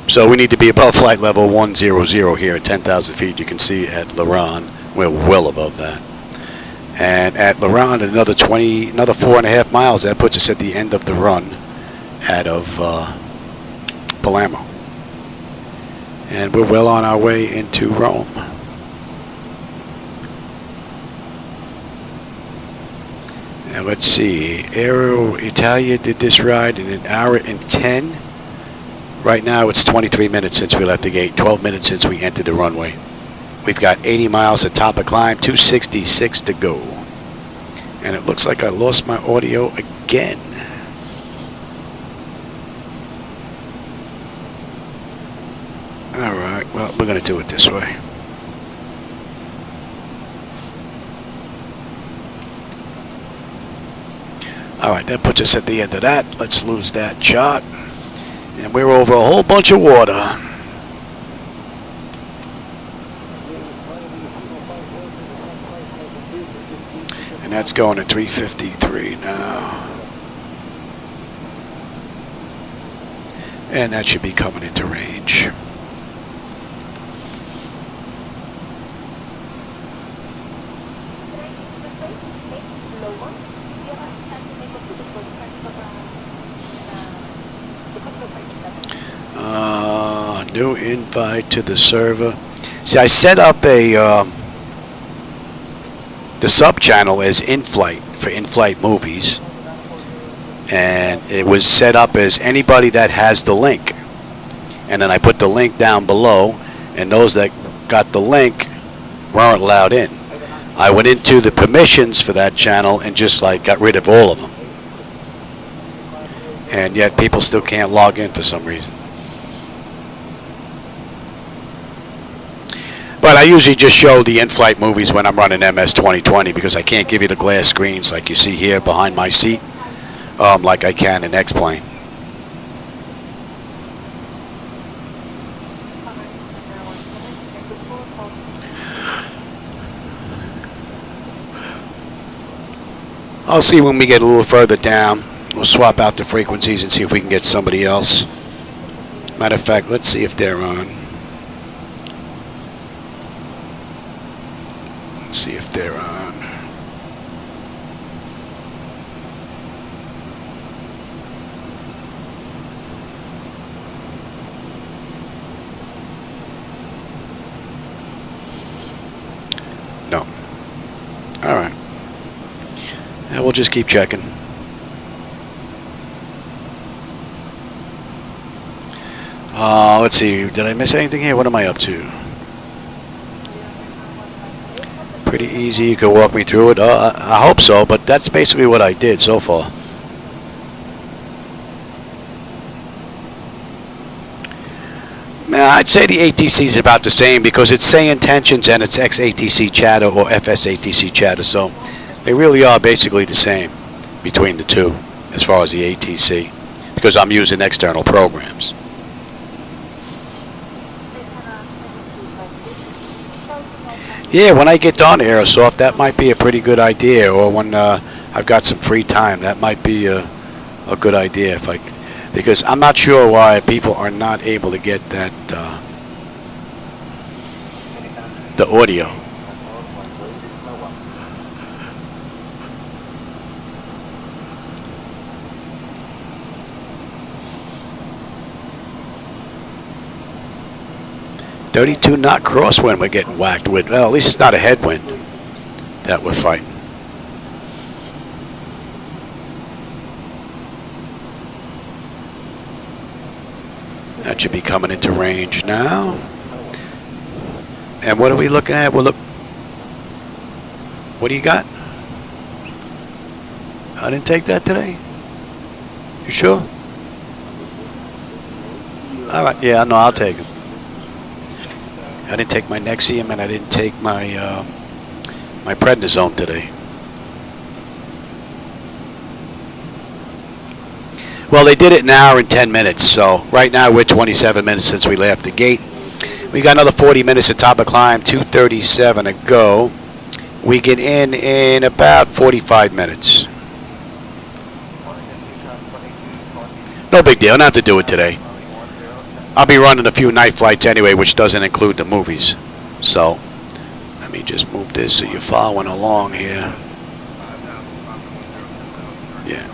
So we need to be above flight level 100 here at 10,000 feet. You can see at L'Oran, we're well above that. And at L'Oran, another 4.5 miles. That puts us at the end of the run out of Palermo. And we're well on our way into Rome. And let's see, Aeroitalia did this ride in 1 hour and 10. Right now it's 23 minutes since we left the gate, 12 minutes since we entered the runway. We've got 80 miles at top of climb, 266 to go. And it looks like I lost my audio again. Alright, well, we're going to do it this way. Alright, that puts us at the end of that. Let's lose that shot. And we're over a whole bunch of water. And that's going at 353 now. And that should be coming into range. New invite to the server. See, I set up the sub channel as in-flight for in-flight movies, and it was set up as anybody that has the link, and then I put the link down below, and those that got the link weren't allowed in. I went into the permissions for that channel and just like got rid of all of them, and yet people still can't log in for some reason. But I usually just show the in-flight movies when I'm running MS 2020 because I can't give you the glass screens like you see here behind my seat, like I can in X-Plane. I'll see when we get a little further down. We'll swap out the frequencies and see if we can get somebody else. Matter of fact, let's see if they're on. See if they're on. No. All right. Yeah, we'll just keep checking. Let's see. Did I miss anything here? What am I up to? Pretty easy. You could walk me through it. I hope so, but that's basically what I did so far. Now, I'd say the ATC is about the same because it's SayIntentions and it's XATC chatter or FSATC chatter, so they really are basically the same between the two as far as the ATC because I'm using external programs. Yeah, when I get done Aerosoft, that might be a pretty good idea. Or when I've got some free time, that might be a good idea. Because I'm not sure why people are not able to get that the audio. .32 knot crosswind we're getting whacked with. Well, at least it's not a headwind that we're fighting. That should be coming into range now. And what are we looking at? Well, look. What do you got? I didn't take that today. You sure? All right. Yeah, no, I'll take it. I didn't take my Nexium and I didn't take my my prednisone today. Well, they did it an hour and 10 minutes. So right now we're 27 minutes since we left the gate. We got another 40 minutes at top of climb. 2:37 to go. We get in about 45 minutes. No big deal. I don't have to do it today. I'll be running a few night flights anyway, which doesn't include the movies. So let me just move this so you're following along here. Yeah.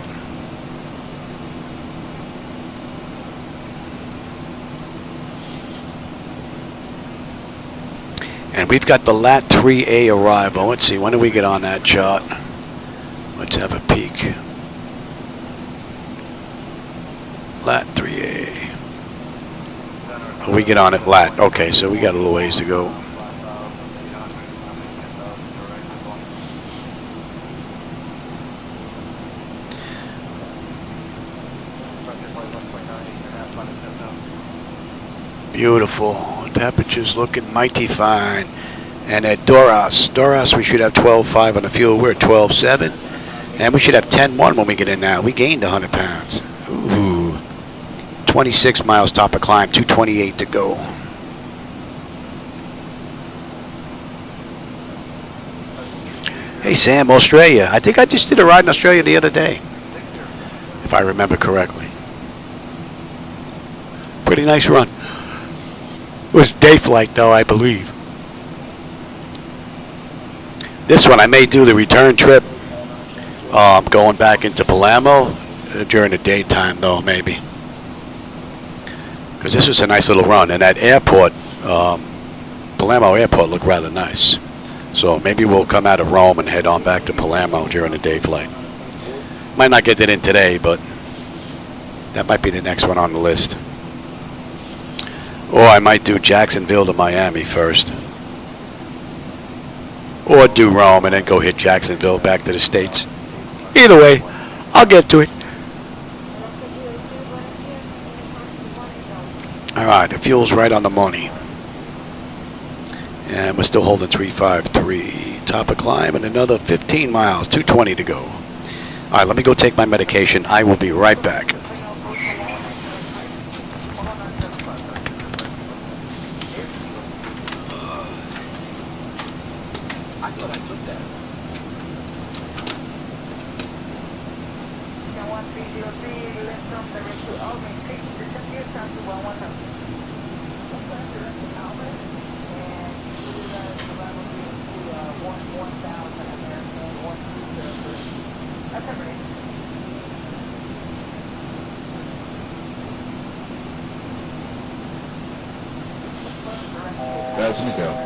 And we've got the LAT 3A arrival. Let's see, when do we get on that chart? Let's have a peek. LAT 3A. Oh, we get on at LAT. Okay, so we got a little ways to go. Beautiful. Temperature's looking mighty fine. And at Doras we should have 12.5 on the fuel. We're at 12.7. And we should have 10.1 when we get in now. We gained 100 pounds. Ooh. 26 miles top of climb, 2:28 to go. Hey Sam, Australia. I think I just did a ride in Australia the other day, if I remember correctly. Pretty nice run. It was day flight though, I believe. This one I may do the return trip, going back into Palermo during the daytime though, maybe. Because this was a nice little run, and that airport, Palermo Airport, looked rather nice. So maybe we'll come out of Rome and head on back to Palermo during the day flight. Might not get that in today, but that might be the next one on the list. Or I might do Jacksonville to Miami first. Or do Rome and then go hit Jacksonville back to the States. Either way, I'll get to it. Alright, the fuel's right on the money. And we're still holding 353. Top of climb and another 15 miles, 2:20 to go. Alright, let me go take my medication. I will be right back. I thought I took that. That's Nico.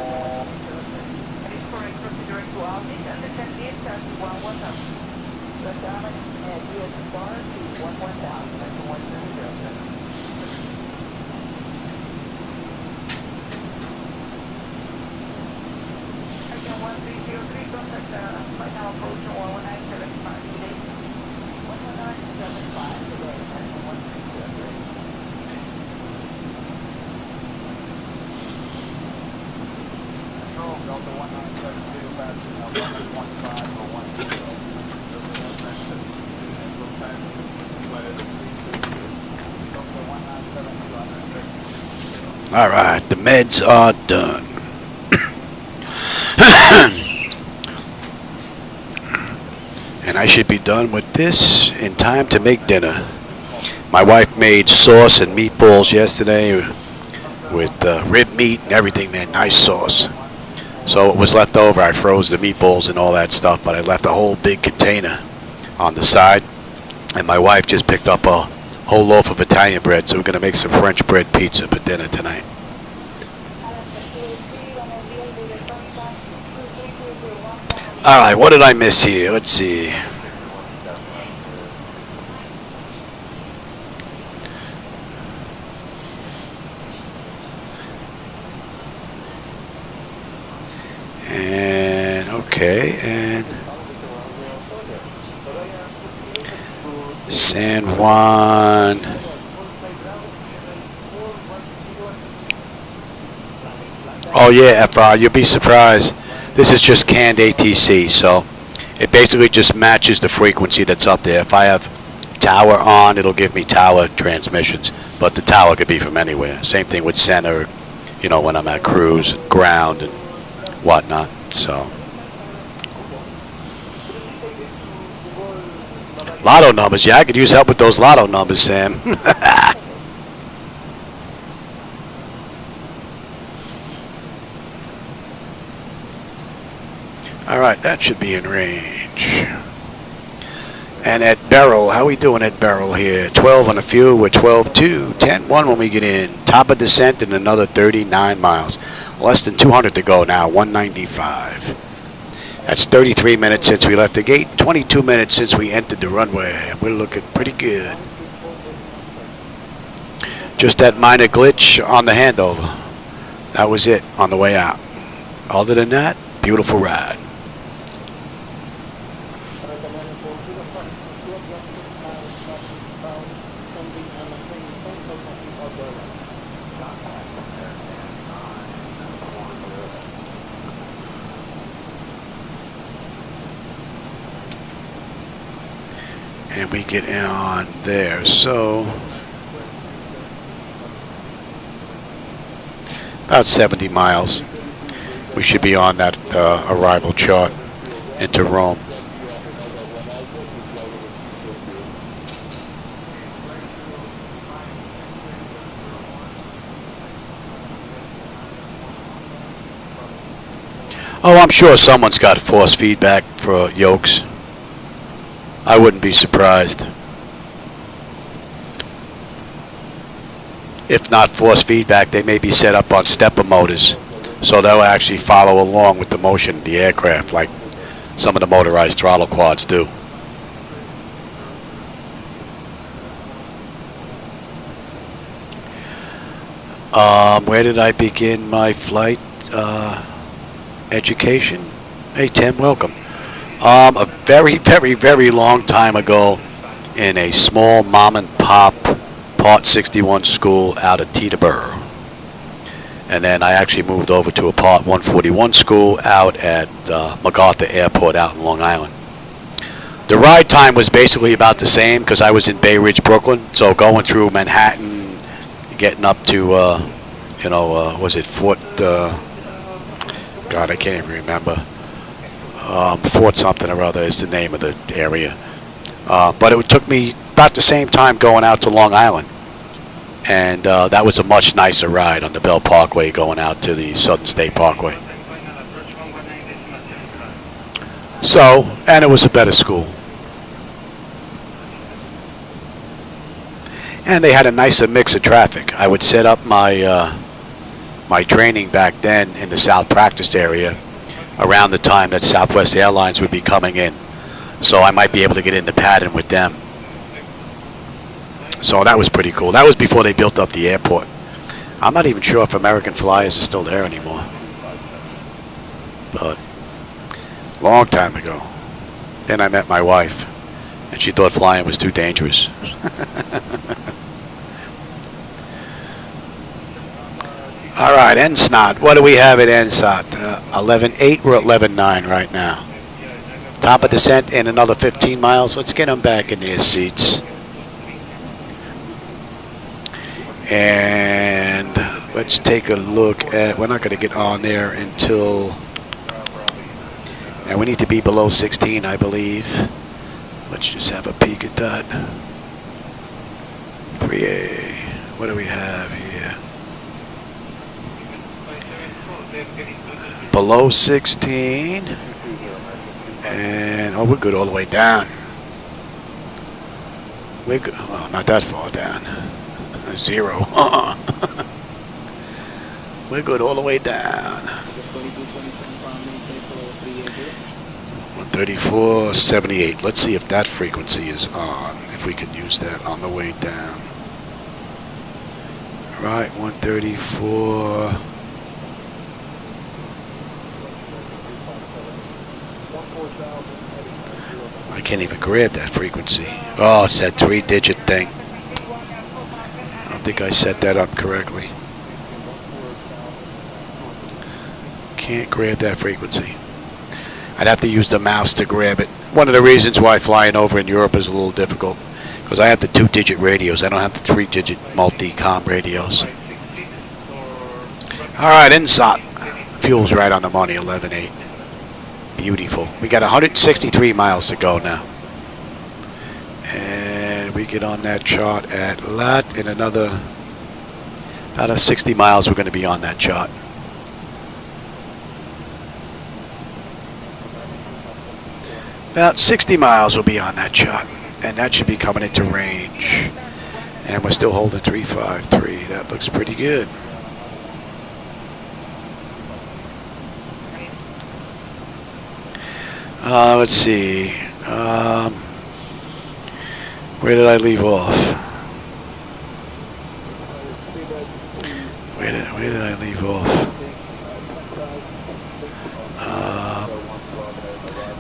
All right, the meds are done. And I should be done with this in time to make dinner. My wife made sauce and meatballs yesterday with rib meat and everything, man. Nice sauce. So what was left over, I froze the meatballs and all that stuff, but I left a whole big container on the side. And my wife just picked up a whole loaf of Italian bread, so we're going to make some French bread pizza for dinner tonight. All right, what did I miss here? Let's see. And okay, and San Juan. Oh yeah, FR, you'll be surprised. This is just canned ATC, so it basically just matches the frequency that's up there. If I have tower on, it'll give me tower transmissions, but the tower could be from anywhere. Same thing with center, you know, when I'm at cruise, ground, and whatnot. So, lotto numbers. Yeah, I could use help with those lotto numbers, Sam. All right, that should be in range. And at Beryl, how we doing at Beryl here? 12 on a few, we're 12-2, 10-1 when we get in. Top of descent in another 39 miles. Less than 200 to go now, 195. That's 33 minutes since we left the gate, 22 minutes since we entered the runway. We're looking pretty good. Just that minor glitch on the handover. That was it on the way out. Other than that, beautiful ride. And we get in on there, so about 70 miles. We should be on that arrival chart into Rome. Oh, I'm sure someone's got force feedback for yokes. I wouldn't be surprised. If not force feedback, they may be set up on stepper motors, so they'll actually follow along with the motion of the aircraft, like some of the motorized throttle quads do. Where did I begin my flight education? Hey Tim, welcome. A very, very, very long time ago in a small mom and pop Part 61 school out of Teterboro. And then I actually moved over to a Part 141 school out at MacArthur Airport out in Long Island. The ride time was basically about the same because I was in Bay Ridge, Brooklyn. So going through Manhattan, getting up to, was it Fort, God, I can't even remember. Fort something or other is the name of the area. But it took me about the same time going out to Long Island. And that was a much nicer ride on the Bell Parkway going out to the Southern State Parkway. So, and it was a better school. And they had a nicer mix of traffic. I would set up my my training back then in the South Practice area around the time that Southwest Airlines would be coming in. So I might be able to get into pattern with them. So that was pretty cool. That was before they built up the airport. I'm not even sure if American Flyers is still there anymore. But long time ago. Then I met my wife, and she thought flying was too dangerous. All right, NSNOT. What do we have at NSNOT? 11.8. We're at 11.9 right now. Top of descent in another 15 miles. Let's get them back in their seats. And let's take a look at, we're not going to get on there until, and we need to be below 16, I believe. Let's just have a peek at that. What do we have here? Below 16. And, oh, we're good all the way down. We're good. Well, not that far down. 0. We're good all the way down. 134.78. Let's see if that frequency is on. If we can use that on the way down. Right, 134. I can't even grab that frequency. Oh, it's that 3-digit thing. I don't think I set that up correctly. Can't grab that frequency. I'd have to use the mouse to grab it. One of the reasons why flying over in Europe is a little difficult, because I have the 2-digit radios. I don't have the 3-digit multi-com radios. All right, INSOT. Fuel's right on the money, 11.8. Beautiful. We got 163 miles to go now. And we get on that chart at LAT in another, about 60 miles we're going to be on that chart. About 60 miles will be on that chart. And that should be coming into range. And we're still holding 353. That looks pretty good. Let's see. Where did I leave off? Where did I leave off?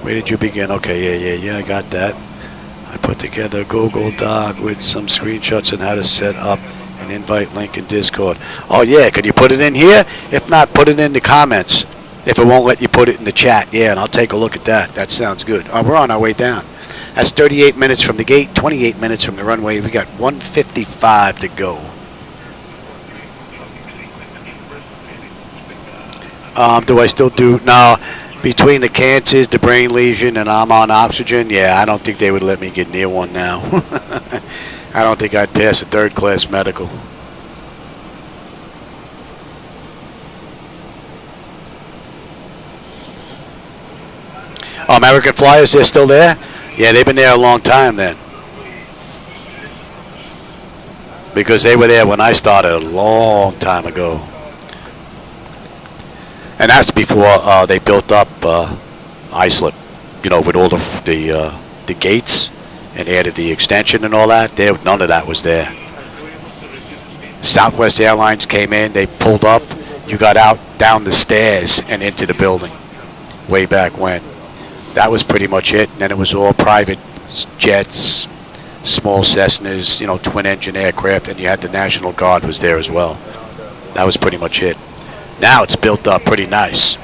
Where did you begin? Okay, yeah, I got that. I put together a Google Doc with some screenshots on how to set up an invite link in Discord. Oh yeah, could you put it in here? If not, put it in the comments. If it won't let you put it in the chat, yeah, and I'll take a look at that. That sounds good. We're on our way down. That's 38 minutes from the gate, 28 minutes from the runway. We got 155 to go. Do I still do? No. Between the cancers, the brain lesion, and I'm on oxygen, yeah, I don't think they would let me get near one now. I don't think I'd pass a third-class medical. Oh, American Flyers, they're still there? Yeah, they've been there a long time then. Because they were there when I started a long time ago. And that's before they built up Islip, you know, with all the gates and added the extension and all that. None of that was there. Southwest Airlines came in, they pulled up, you got out down the stairs and into the building way back when. That was pretty much it. And then it was all private jets, small Cessnas, you know, twin-engine aircraft, and you had the National Guard was there as well. That was pretty much it. Now it's built up pretty nice.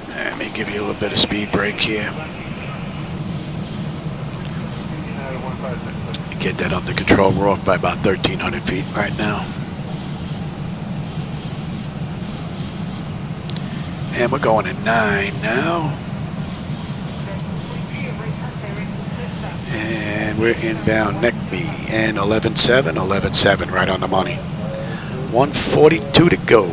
Let me give you a little bit of speed brake here. Get that under control. We're off by about 1,300 feet right now. And we're going at 9 now. And we're inbound Neckby. And 11.7, 11.7, right on the money. 142 to go.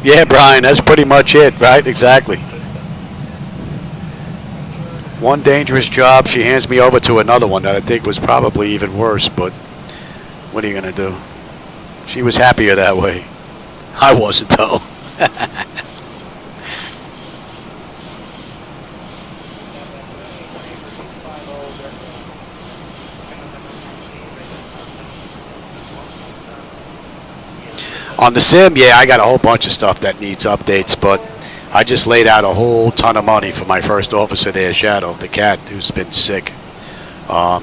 Yeah, Brian, that's pretty much it, right? Exactly. One dangerous job, she hands me over to another one that I think was probably even worse, but what are you going to do? She was happier that way. I wasn't, though. On the sim, yeah, I got a whole bunch of stuff that needs updates, but I just laid out a whole ton of money for my first officer there, Shadow, the cat, who's been sick.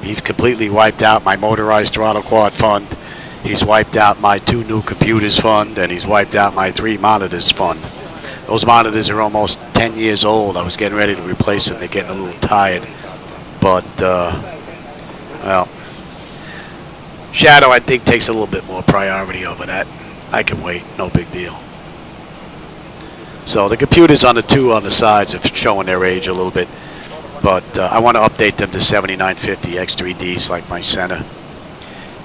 He's completely wiped out my motorized throttle quad fund. He's wiped out my 2 new computers fund, and he's wiped out my 3 monitors fund. Those monitors are almost 10 years old. I was getting ready to replace them. They're getting a little tired. But, well, Shadow, I think, takes a little bit more priority over that. I can wait, no big deal. So the computers on the 2 on the sides are showing their age a little bit, but I want to update them to 7950 X3Ds like my Senna.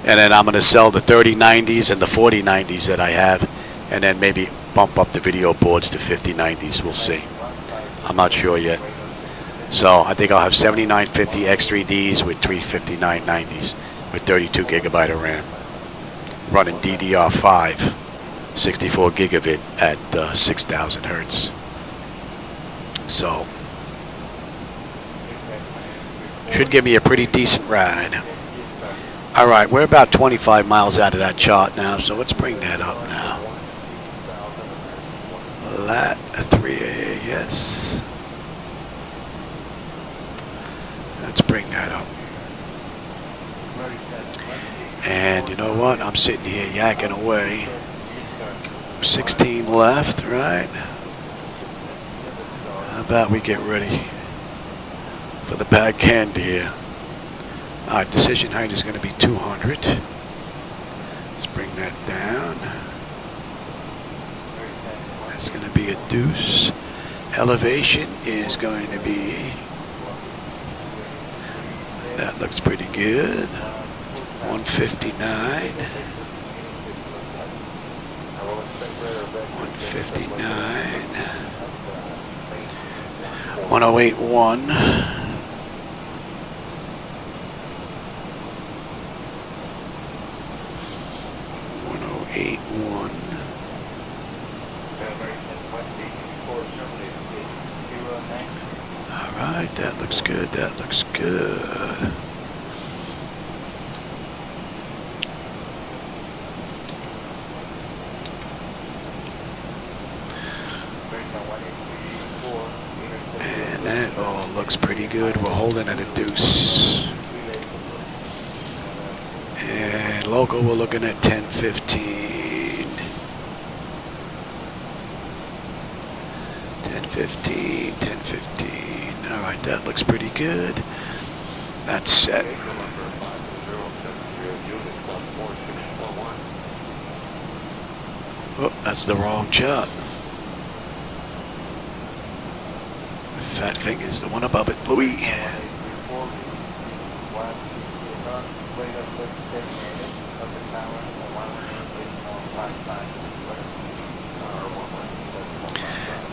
And then I'm going to sell the 3090s and the 4090s that I have, and then maybe bump up the video boards to 5090s. We'll see. I'm not sure yet. So I think I'll have 7950 X3Ds with 35990s with 32 gigabyte of RAM. Running DDR5, 64 gigabit at 6,000 hertz. So should give me a pretty decent ride. All right, we're about 25 miles out of that chart now, so let's bring that up now. Lat 3A, yes. Let's bring that up. And you know what? I'm sitting here yakking away. 16 left, right? How about we get ready for the back end here? Alright, decision height is going to be 200. Let's bring that down. That's going to be a deuce. Elevation is going to be... That looks pretty good. 159. 159. 1081. 1081. All right, that looks good. That looks good. And that all looks pretty good. We're holding at a deuce. And local, we're looking at 1015. 1015, 1015. All right, that looks pretty good. That's set. Oh, that's the wrong chart. Fat fingers, the one above it, Louis.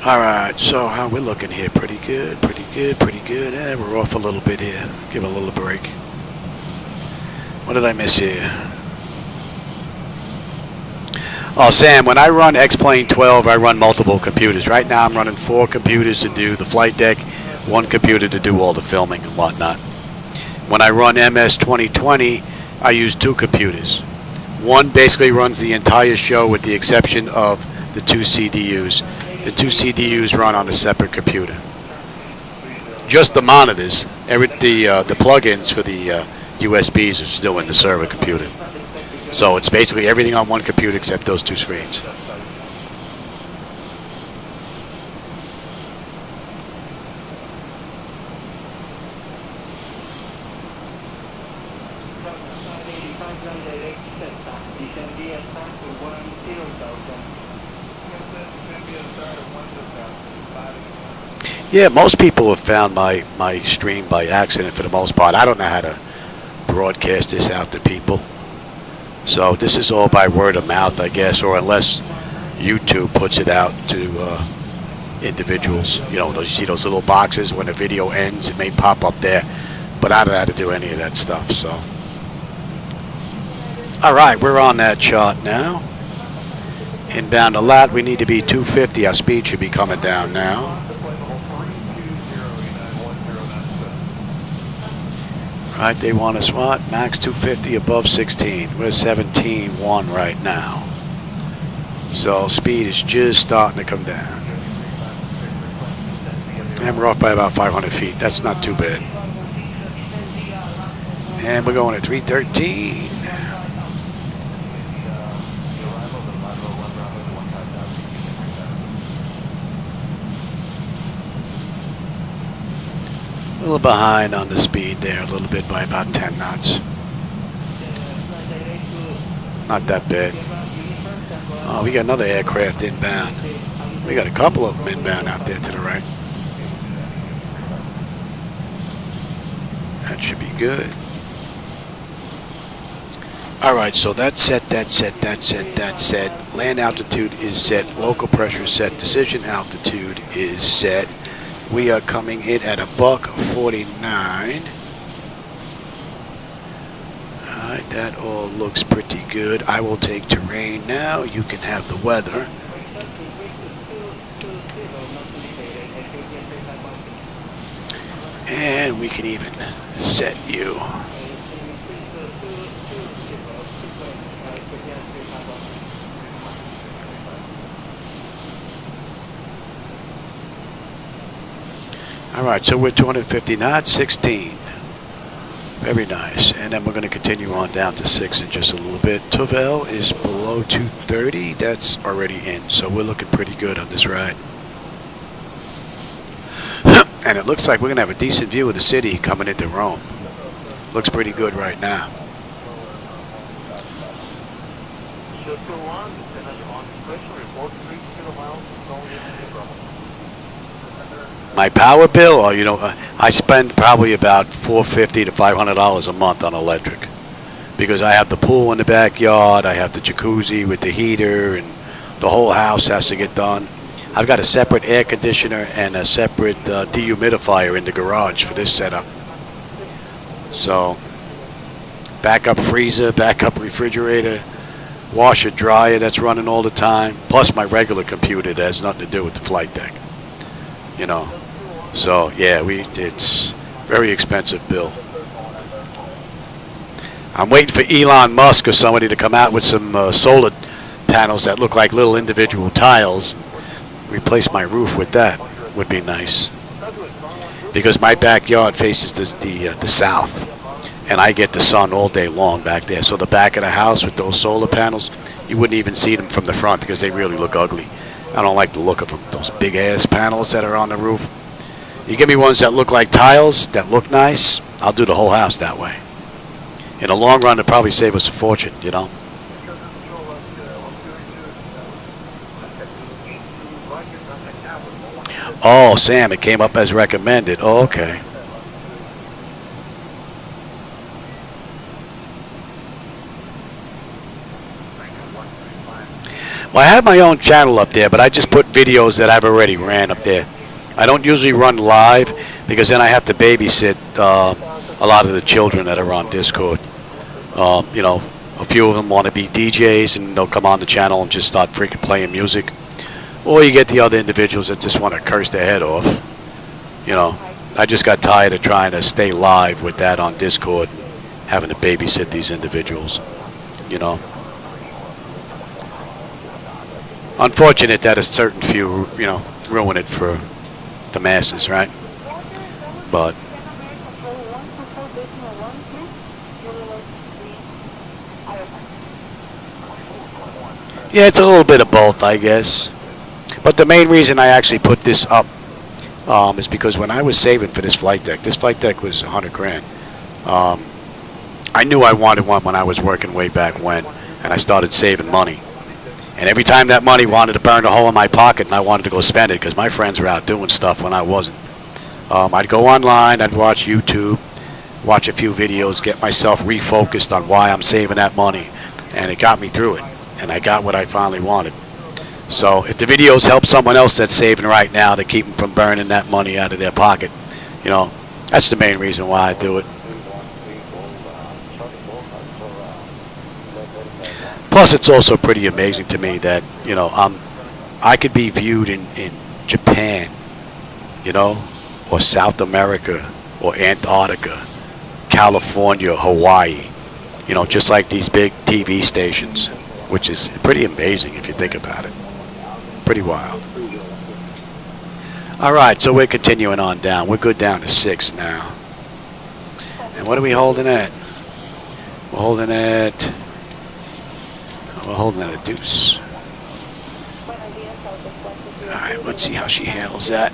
All right, so how we're looking here? Pretty good, pretty good, pretty good. We're off a little bit here. Give it a little break. What did I miss here? Oh, Sam, when I run X-Plane 12, I run multiple computers. Right now I'm running 4 computers to do the flight deck, 1 computer to do all the filming and whatnot. When I run MS 2020, I use 2 computers. One basically runs the entire show with the exception of the 2 CDUs. The 2 CDUs run on a separate computer. Just the monitors, the plugins for the USBs are still in the server computer. So it's basically everything on one computer except those 2 screens. Yeah, most people have found my stream by accident for the most part. I don't know how to broadcast this out to people. So this is all by word of mouth, I guess, or unless YouTube puts it out to individuals. You know, you see those little boxes when the video ends, it may pop up there. But I don't know how to do any of that stuff, so. All right, we're on that chart now. Inbound a lot, we need to be 250. Our speed should be coming down now. Right, they want us what? Max 250 above 16. We're 17.1 right now. So speed is just starting to come down. And we're off by about 500 feet. That's not too bad. And we're going at 313. A little behind on the speed there, a little bit by about 10 knots. Not that bad. Oh, we got another aircraft inbound. We got a couple of them inbound out there to the right. That should be good. Alright, so that's set, that's set, that's set, that's set. Land altitude is set. Local pressure is set. Decision altitude is set. We are coming in at a buck 49. Alright, that all looks pretty good. I will take terrain now. You can have the weather. And we can even set you. Alright, so we're 250 knots, 16. Very nice. And then we're going to continue on down to 6 in just a little bit. Tavel is below 230. That's already in, so we're looking pretty good on this ride. And it looks like we're going to have a decent view of the city coming into Rome. Looks pretty good right now. My power bill, or I spend probably about $450 to $500 a month on electric, because I have the pool in the backyard, I have the jacuzzi with the heater, and the whole house has to get done. I've got a separate air conditioner and a separate dehumidifier in the garage for this setup. So, backup freezer, backup refrigerator, washer dryer that's running all the time, plus my regular computer that has nothing to do with the flight deck. So yeah, it's very expensive bill. I'm waiting for Elon Musk or somebody to come out with some solar panels that look like little individual tiles. Replace my roof with that would be nice, because my backyard faces the south, and I get the sun all day long back there. So the back of the house with those solar panels, you wouldn't even see them from the front because they really look ugly. I don't like the look of them. Those big ass panels that are on the roof. You give me ones that look like tiles, that look nice, I'll do the whole house that way. In the long run, it'll probably save us a fortune, Oh, Sam, it came up as recommended. Oh, okay. Well, I have my own channel up there, but I just put videos that I've already ran up there. I don't usually run live, because then I have to babysit a lot of the children that are on Discord. A few of them want to be DJs, and they'll come on the channel and just start freaking playing music. Or you get the other individuals that just want to curse their head off. I just got tired of trying to stay live with that on Discord, having to babysit these individuals. Unfortunate that a certain few, ruin it for the masses, right? But yeah, it's a little bit of both, I guess. But the main reason I actually put this up is because when I was saving for this flight deck was $100 grand. I knew I wanted one when I was working way back when, and I started saving money. And every time that money wanted to burn a hole in my pocket and I wanted to go spend it, because my friends were out doing stuff when I wasn't, I'd go online, I'd watch YouTube, watch a few videos, get myself refocused on why I'm saving that money, and it got me through it, and I got what I finally wanted. So if the videos help someone else that's saving right now to keep them from burning that money out of their pocket, that's the main reason why I do it. Plus, it's also pretty amazing to me that, I could be viewed in Japan, or South America, or Antarctica, California, Hawaii, just like these big TV stations, which is pretty amazing if you think about it. Pretty wild. All right, so we're continuing on down. We're good down to 6 now. And what are we holding at? We're holding at a deuce. All right, let's see how she handles that.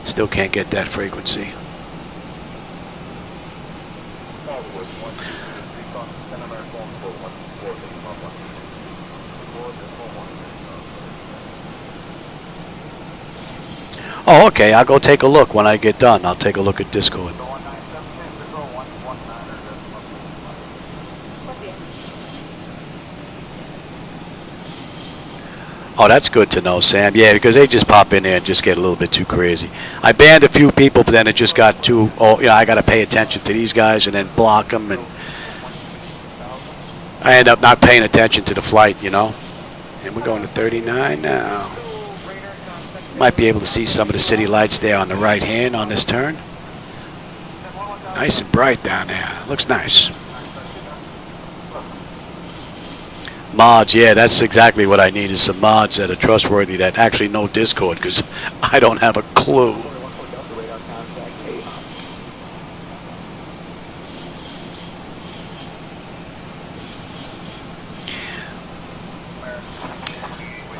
Still can't get that frequency. Oh, okay. I'll go take a look when I get done. I'll take a look at Discord. The 1976 to go 119er, Oh, that's good to know, Sam. Yeah, because they just pop in there and just get a little bit too crazy. I banned a few people, but then it just got too. Oh, you know, I got to pay attention to these guys and then block them, and I end up not paying attention to the flight, you know. And we're going to 39 now. Might be able to see some of the city lights there on the right hand on this turn. Nice and bright down there. Looks nice. Mods, yeah, that's exactly what I need, is some mods that are trustworthy that actually know Discord, because I don't have a clue.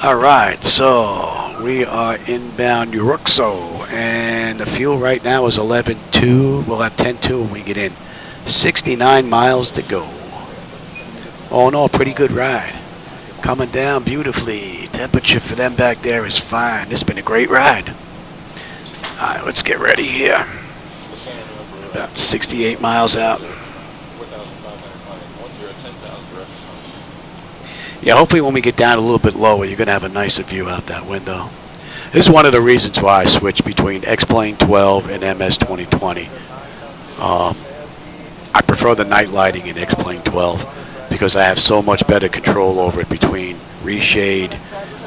All right, so we are inbound Uruxo, and the fuel right now is 11.2. We'll have 10.2 when we get in. 69 miles to go. Oh no, pretty good ride. Coming down beautifully. Temperature for them back there is fine. This has been a great ride. All right, let's get ready here. About 68 miles out. Yeah, hopefully when we get down a little bit lower, you're going to have a nicer view out that window. This is one of the reasons why I switched between X-Plane 12 and MS 2020. I prefer the night lighting in X-Plane 12 because I have so much better control over it between reshade.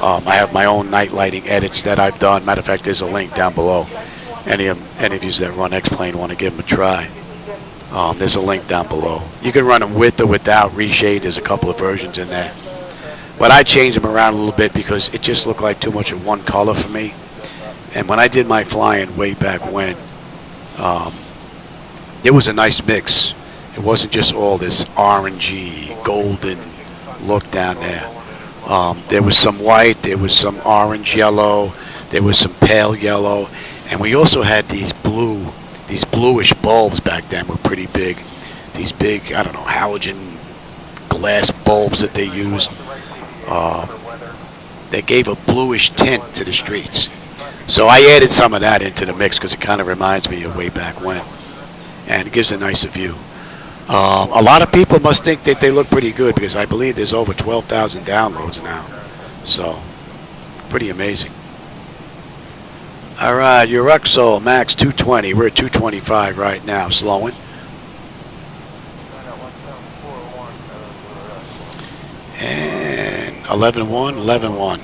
I have my own night lighting edits that I've done. Matter of fact, there's a link down below. Any of you that run X-Plane want to give them a try. There's a link down below. You can run them with or without reshade. There's a couple of versions in there. But I changed them around a little bit because it just looked like too much of one color for me. And when I did my flying way back when, it was a nice mix. It wasn't just all this orangey, golden look down there. There was some white, there was some orange yellow, there was some pale yellow, and we also had these bluish bulbs back then were pretty big. These big, I don't know, halogen glass bulbs that they used. They gave a bluish tint to the streets. So I added some of that into the mix because it kind of reminds me of way back when. And it gives a nicer view. A lot of people must think that they look pretty good because I believe there's over 12,000 downloads now. So, pretty amazing. All right, Uruxo, max 220. We're at 225 right now, slowing. And 11.1, 11.1.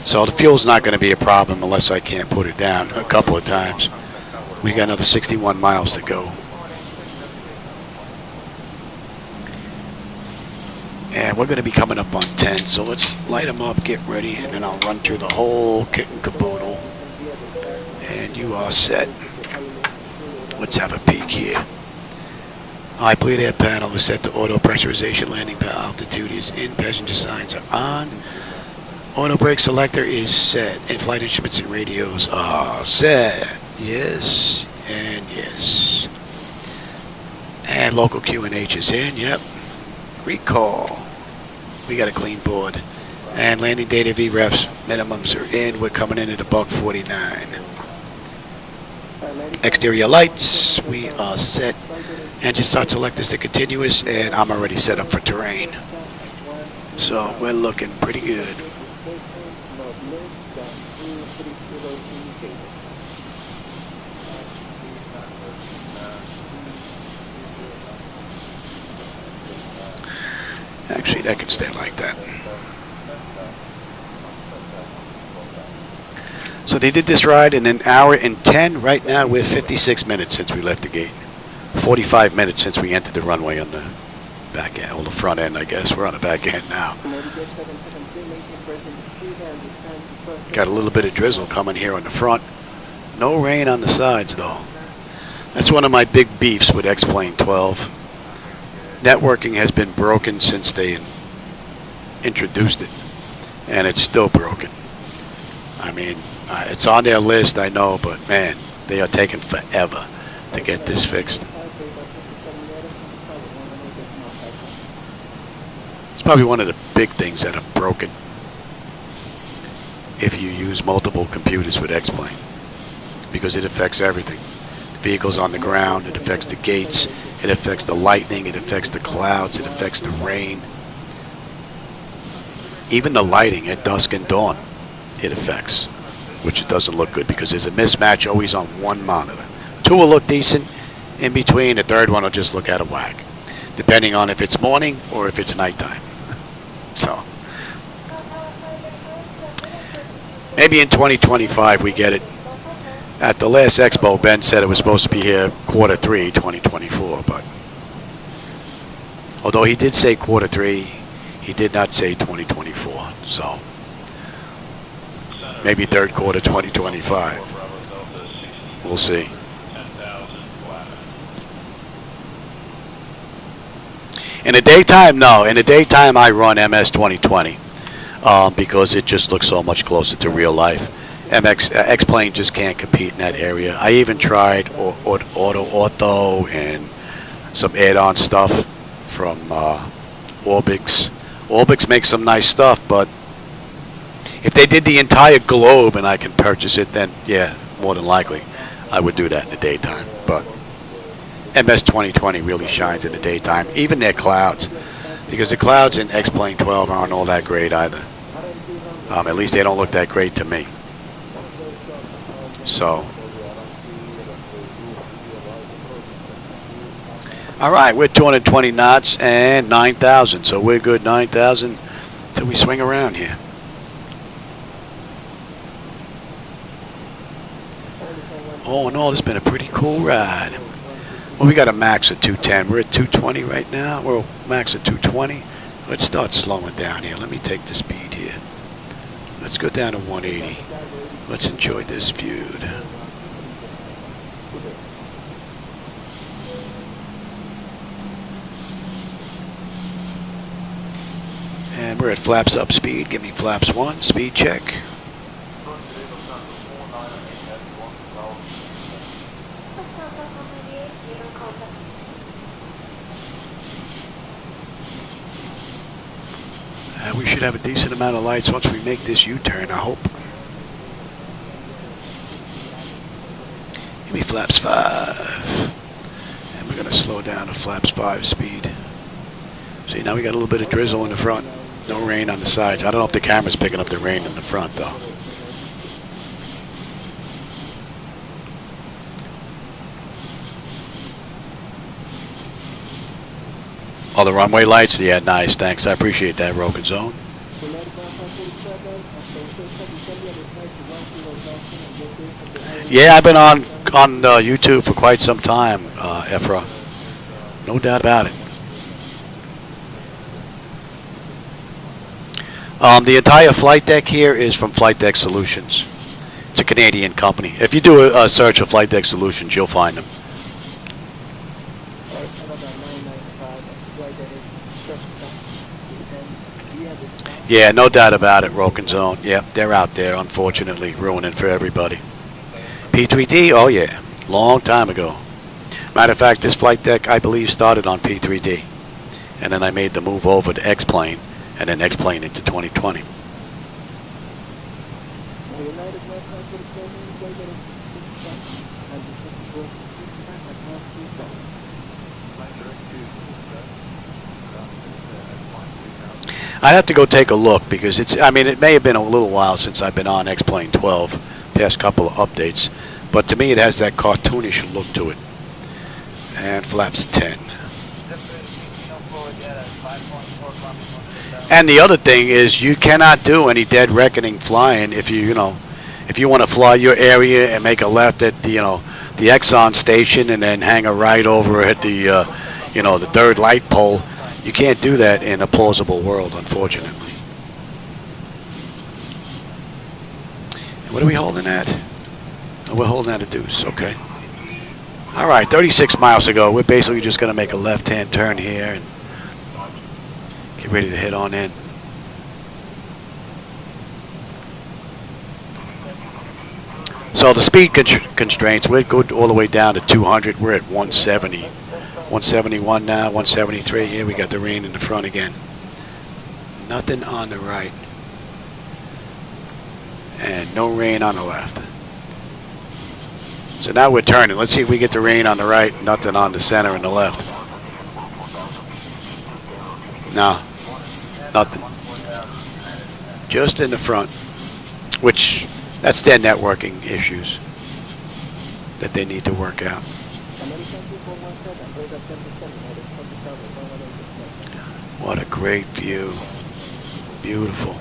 So the fuel's not going to be a problem unless I can't put it down a couple of times. We got another 61 miles to go. And we're going to be coming up on 10, so let's light them up, get ready, and then I'll run through the whole kit and caboodle. And you are set. Let's have a peek here. High bleed air panel is set to auto pressurization. Landing altitude is in. Passenger signs are on. Auto brake selector is set. And flight instruments and radios are set. Yes and yes. And local QNH is in. Yep. Recall. We got a clean board. And landing data VREFs minimums are in. We're coming in at $149. Exterior lights, we are set. Engine start selectors to continuous, and I'm already set up for terrain. So we're looking pretty good. Actually, that can stay like that. So they did this ride in an hour and 10. Right now, we're 56 minutes since we left the gate. 45 minutes since we entered the runway on the back end, or the front end, I guess. We're on the back end now. Got a little bit of drizzle coming here on the front. No rain on the sides, though. That's one of my big beefs with X-Plane 12. Networking has been broken since they introduced it, and it's still broken. I mean, it's on their list, I know, but man, they are taking forever to get this fixed. It's probably one of the big things that are broken if you use multiple computers with X-Plane. because it affects everything. The vehicle's on the ground, it affects the gates, it affects the lightning, it affects the clouds, it affects the rain. Even the lighting at dusk and dawn, it affects, which it doesn't look good because there's a mismatch always on one monitor. Two will look decent in between, the third one will just look out of whack, depending on if it's morning or if it's nighttime. So, maybe in 2025 we get it. At the last expo, Ben said it was supposed to be here Q3 2024, but although he did say Q3, he did not say 2024. So maybe third quarter 2025. We'll see. In the daytime, no. In the daytime, I run MS 2020 because it just looks so much closer to real life. X-Plane just can't compete in that area. I even tried Ortho and some add-on stuff from Orbix. Orbix makes some nice stuff, but if they did the entire globe and I can purchase it, then yeah, more than likely I would do that in the daytime. But MS 2020 really shines in the daytime, even their clouds, because the clouds in X-Plane 12 aren't all that great either. At least they don't look that great to me. So, all right, we're 220 knots and 9,000, so we're good 9,000 till we swing around here. All in all, it's been a pretty cool ride. Well, we got a max of 210. We're at 220 right now. We're max at 220. Let's start slowing down here. Let me take the speed here. Let's go down to 180. Let's enjoy this view. And we're at flaps up speed. Give me flaps 1, speed check. We should have a decent amount of lights once we make this U-turn, I hope. Give me flaps 5. And we're going to slow down to flaps 5 speed. See, now we got a little bit of drizzle in the front. No rain on the sides. I don't know if the camera's picking up the rain in the front, though. Oh, the runway lights? Yeah, nice. Thanks. I appreciate that, Rogan Zone. Yeah, I've been on YouTube for quite some time, Ephra. No doubt about it. The entire flight deck here is from Flightdeck Solutions. It's a Canadian company. If you do a search for Flightdeck Solutions, you'll find them. Yeah, no doubt about it, Roken Zone. Yep, they're out there, unfortunately, ruining for everybody. P3D? Oh, yeah. Long time ago. Matter of fact, this flight deck, I believe, started on P3D. And then I made the move over to X-Plane, and then X-Plane into 2020. I have to go take a look because it's, I mean, it may have been a little while since I've been on X-Plane 12, past couple of updates, but to me it has that cartoonish look to it. And flaps 10. And the other thing is you cannot do any dead reckoning flying if you want to fly your area and make a left at the Exxon station and then hang a right over at the the third light pole. You can't do that in a plausible world, unfortunately. And what are we holding at? Oh, we're holding at a deuce, okay. All right, 36 miles to go. We're basically just going to make a left-hand turn here and get ready to head on in. So the speed constraints, we'd go all the way down to 200. We're at 170. 171 now, 173. Here we got the rain in the front again. Nothing on the right. And no rain on the left. So now we're turning. Let's see if we get the rain on the right, nothing on the center and the left. No, nothing. Just in the front, which that's their networking issues that they need to work out. What a great view. Beautiful.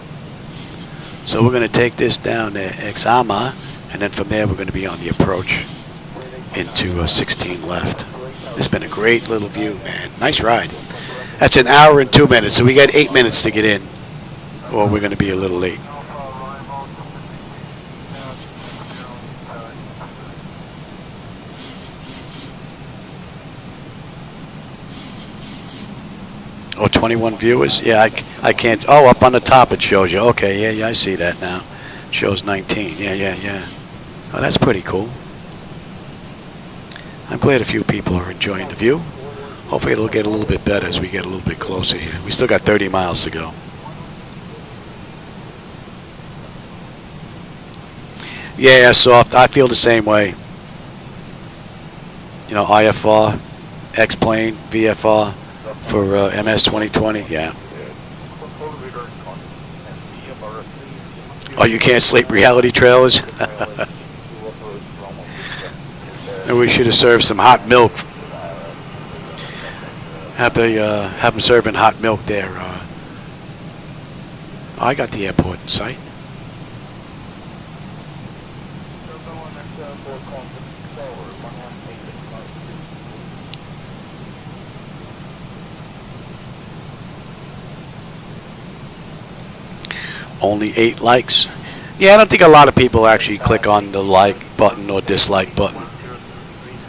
So we're going to take this down to Exama, and then from there we're going to be on the approach into 16 left. It's been a great little view, man. Nice ride. That's an hour and 2 minutes, so we got 8 minutes to get in, or we're going to be a little late. Oh, 21 viewers? Yeah, I can't. Oh, up on the top it shows you. Okay, yeah, I see that now. It shows 19. Yeah. Oh, that's pretty cool. I'm glad a few people are enjoying the view. Hopefully it'll get a little bit better as we get a little bit closer here. We still got 30 miles to go. Yeah, soft. I feel the same way. You know, IFR, X-plane, VFR. For MS 2020, yeah. Oh, you can't sleep reality trailers? And we should have served some hot milk. Have them serving hot milk there. Oh, I got the airport in sight. Only 8 likes. Yeah, I don't think a lot of people actually click on the like button or dislike button.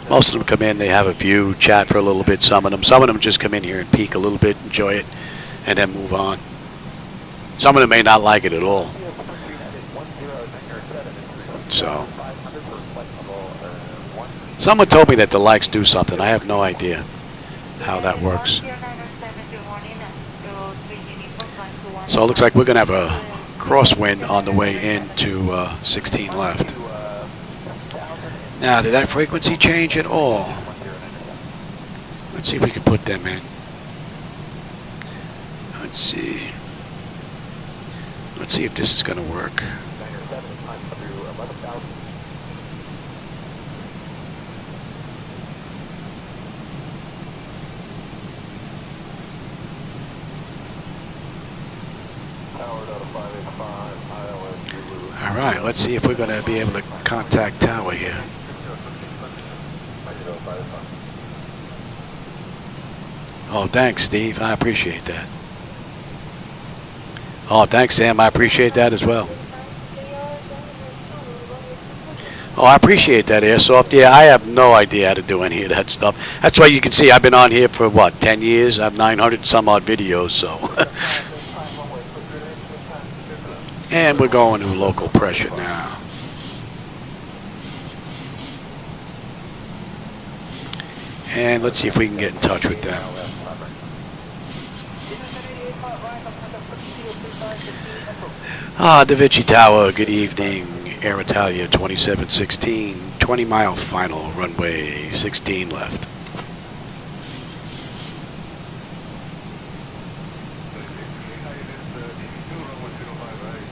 Most of them come in, they have a view, chat for a little bit. Some of them just come in here and peek a little bit, enjoy it, and then move on. Some of them may not like it at all. So, someone told me that the likes do something. I have no idea how that works. So it looks like we're going to have a crosswind on the way into 16 left. Now, did that frequency change at all? Let's see if we can put them in. Let's see. Let's see if this is going to work. All right, let's see if we're going to be able to contact tower here. Oh, thanks, Steve. I appreciate that. Oh, thanks, Sam. I appreciate that as well. Oh, I appreciate that, Airsoft. Yeah, I have no idea how to do any of that stuff. That's why you can see I've been on here for, what, 10 years? I have 900 and some odd videos, so. And we're going to local pressure now. And let's see if we can get in touch with them. Da Vinci Tower, good evening. Aeroitalia 2716, 20-mile final, runway 16 left.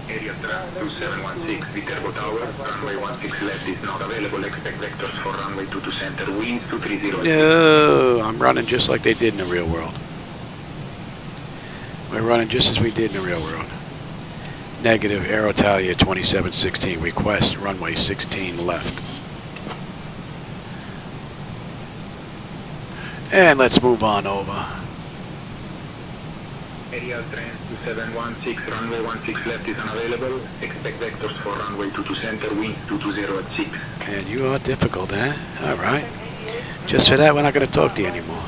Area 2716, Viterbo Tower, runway 16 left is not available. Expect vectors for runway 22 center, winds 230. No, I'm running just like they did in the real world. We're running just as we did in the real world. Negative, Aeroitalia 2716, request runway 16 left. And let's move on over. Area trend 2716, runway 16 left is unavailable. Expect vectors for runway 22 center, winds 220 at 6. And you are difficult, eh? All right. Just for that, we're not going to talk to you anymore.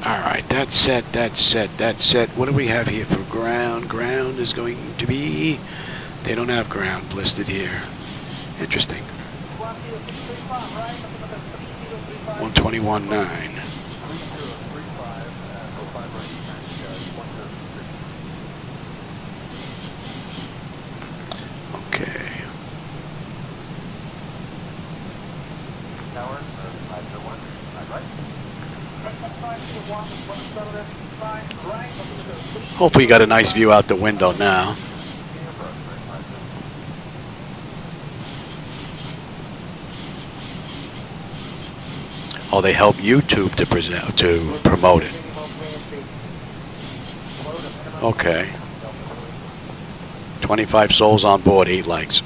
All right, that's set, that's set, that's set. What do we have here for ground? Ground is going to be... They don't have ground listed here. Interesting. 121.9. Hopefully you got a nice view out the window now. Oh, they help YouTube to promote it. Okay. 25 souls on board, 8 likes.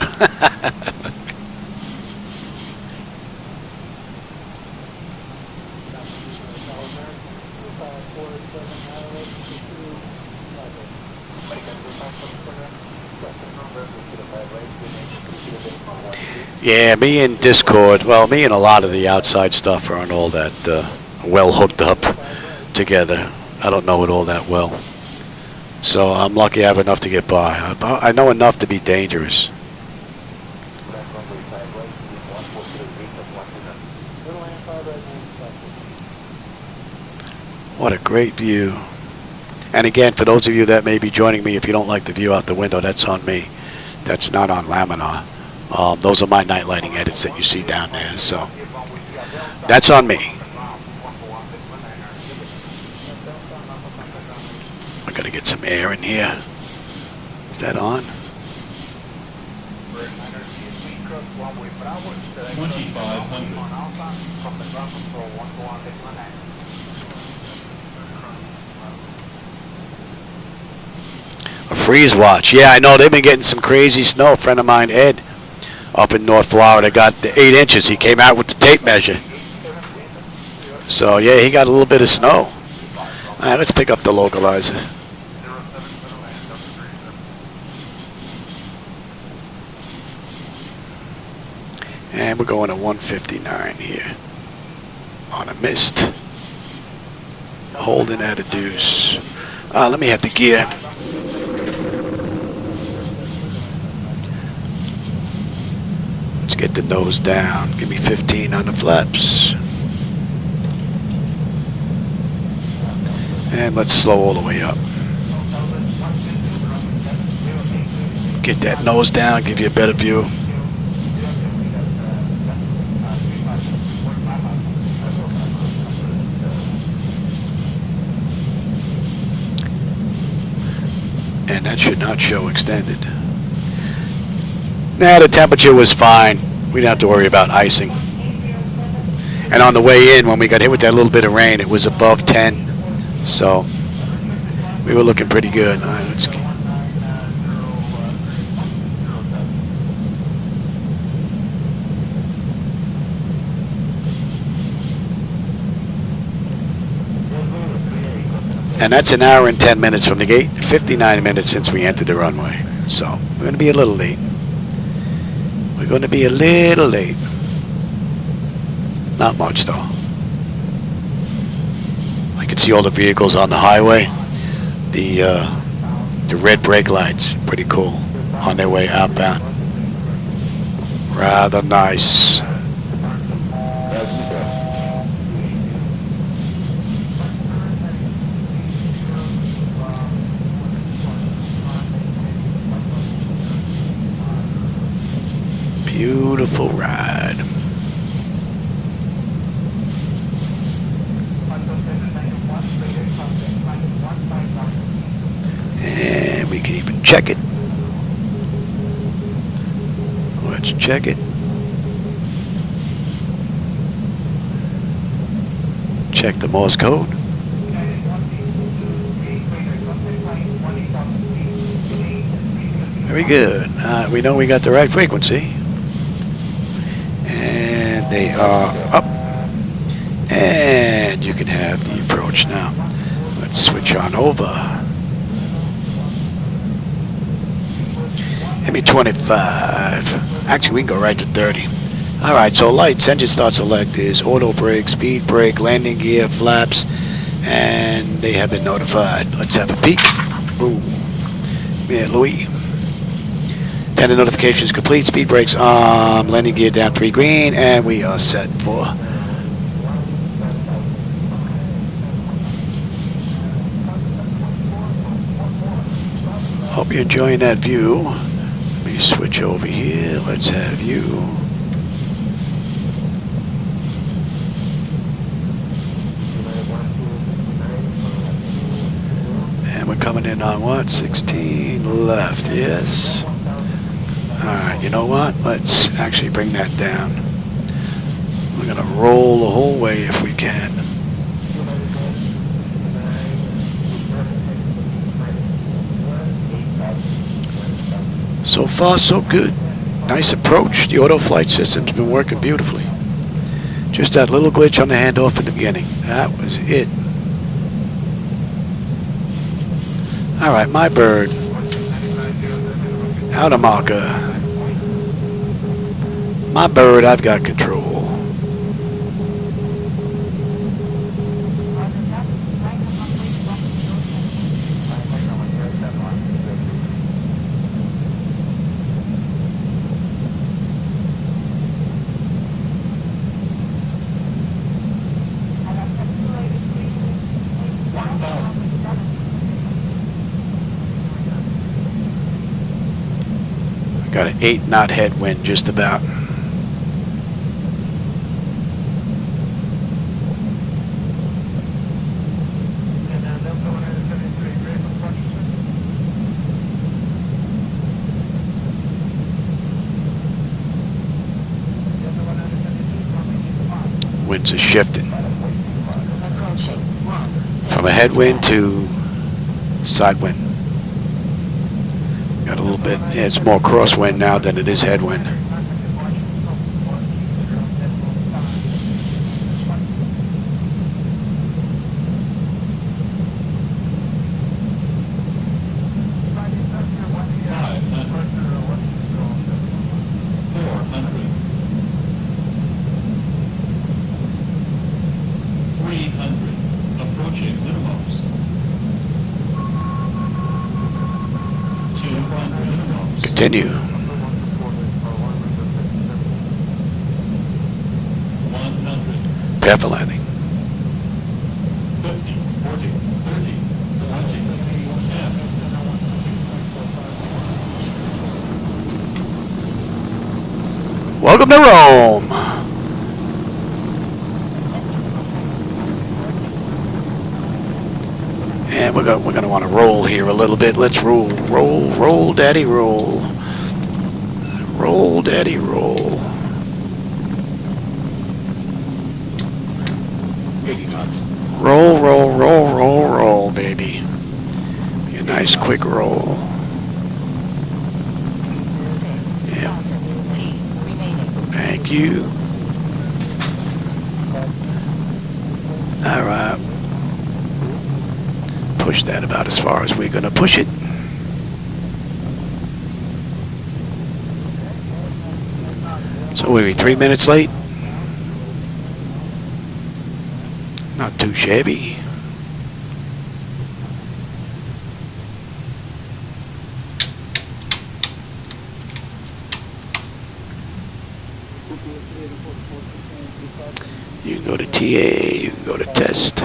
Yeah, me and Discord, well, me and a lot of the outside stuff aren't all that well hooked up together. I don't know it all that well. So I'm lucky I have enough to get by. I know enough to be dangerous. What a great view. And again, for those of you that may be joining me, if you don't like the view out the window, that's on me. That's not on Laminar. Those are my night lighting edits that you see down there. So that's on me. I gotta get some air in here. Is that on? 2500. A freeze watch. Yeah, I know. They've been getting some crazy snow. A friend of mine, Ed, up in North Florida, got the 8 inches. He came out with the tape measure. So, yeah, he got a little bit of snow. All right, let's pick up the localizer. And we're going to 159 here on a mist. Holding at a deuce. Let me have the gear. Let's get the nose down. Give me 15 on the flaps. And let's slow all the way up. Get that nose down, give you a better view. And that should not show extended. Nah, the temperature was fine. We didn't have to worry about icing. And on the way in, when we got hit with that little bit of rain, it was above 10. So we were looking pretty good. All right, let's get. And that's an hour and 10 minutes from the gate, 59 minutes since we entered the runway. So we're going to be a little late. We're going to be a little late. Not much, though. I can see all the vehicles on the highway. The red brake lights, pretty cool, on their way outbound. Rather nice. Beautiful ride. And we can even check it. Let's check it. Check the Morse code. Very good. We know we got the right frequency. And they are up. And you can have the approach now. Let's switch on over. Give me 25. Actually, we can go right to 30. All right, so lights, engine start select is auto brake, speed brake, landing gear, flaps, and they have been notified. Let's have a peek. Boom. Yeah, Louis. Tender notifications complete, speed brakes on, landing gear down 3 green, and we are set for. Hope you're enjoying that view. Let me switch over here. Let's have you. And we're coming in on what? 16 left, yes. Alright, you know what? Let's actually bring that down. We're going to roll the whole way if we can. So far, so good. Nice approach. The auto flight system's been working beautifully. Just that little glitch on the handoff in the beginning. That was it. Alright, my bird. Outer marker. My bird, I've got control. Got an 8-knot headwind just about. Winds are shifting from a headwind to side wind. Got a little bit, yeah, it's more crosswind now than it is headwind. Continue. 100. Prepare for landing. 50, 40, 30, 20, 10. Welcome to Rome. And we're gonna want to roll here a little bit. Let's roll, daddy, roll. Roll, daddy, roll. 80 knots. Roll, baby. Be a nice quick roll. Yeah. Thank you. All right. Push that about as far as we're gonna push it. So we'll be 3 minutes late. Not too shabby. You can go to TA, you can go to test.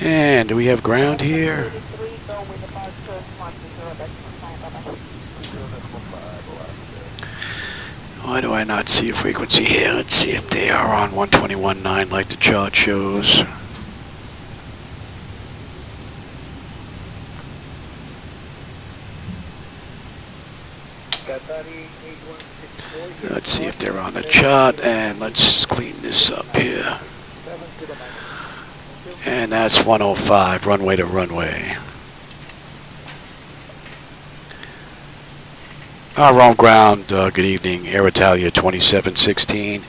And do we have ground here? Why do I not see a frequency here? Let's see if they are on 121.9 like the chart shows. Let's see if they're on the chart, and let's clean this up here. And that's 105, runway to runway. Wrong ground, good evening, Aeroitalia 2716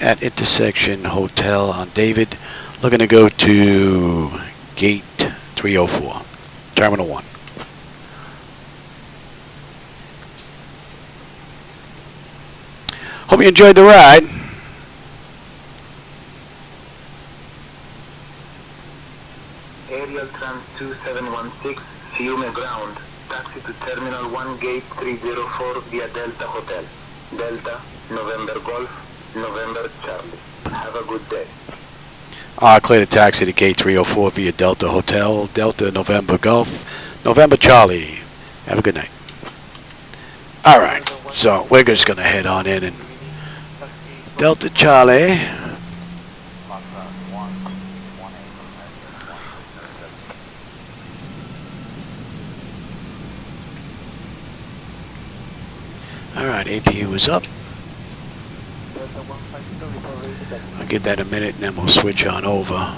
at Intersection Hotel on David. Looking to go to gate 304, Terminal 1. Hope you enjoyed the ride. Aerial Trans 2716, Fiume ground. Taxi to Terminal 1, Gate 304 via Delta Hotel. Delta, November Golf, November Charlie. Have a good day. Clear the taxi to Gate 304 via Delta Hotel. Delta, November Golf, November Charlie. Have a good night. Alright, so we're just going to head on in and Delta Charlie. Alright, APU is up. I'll give that a minute and then we'll switch on over.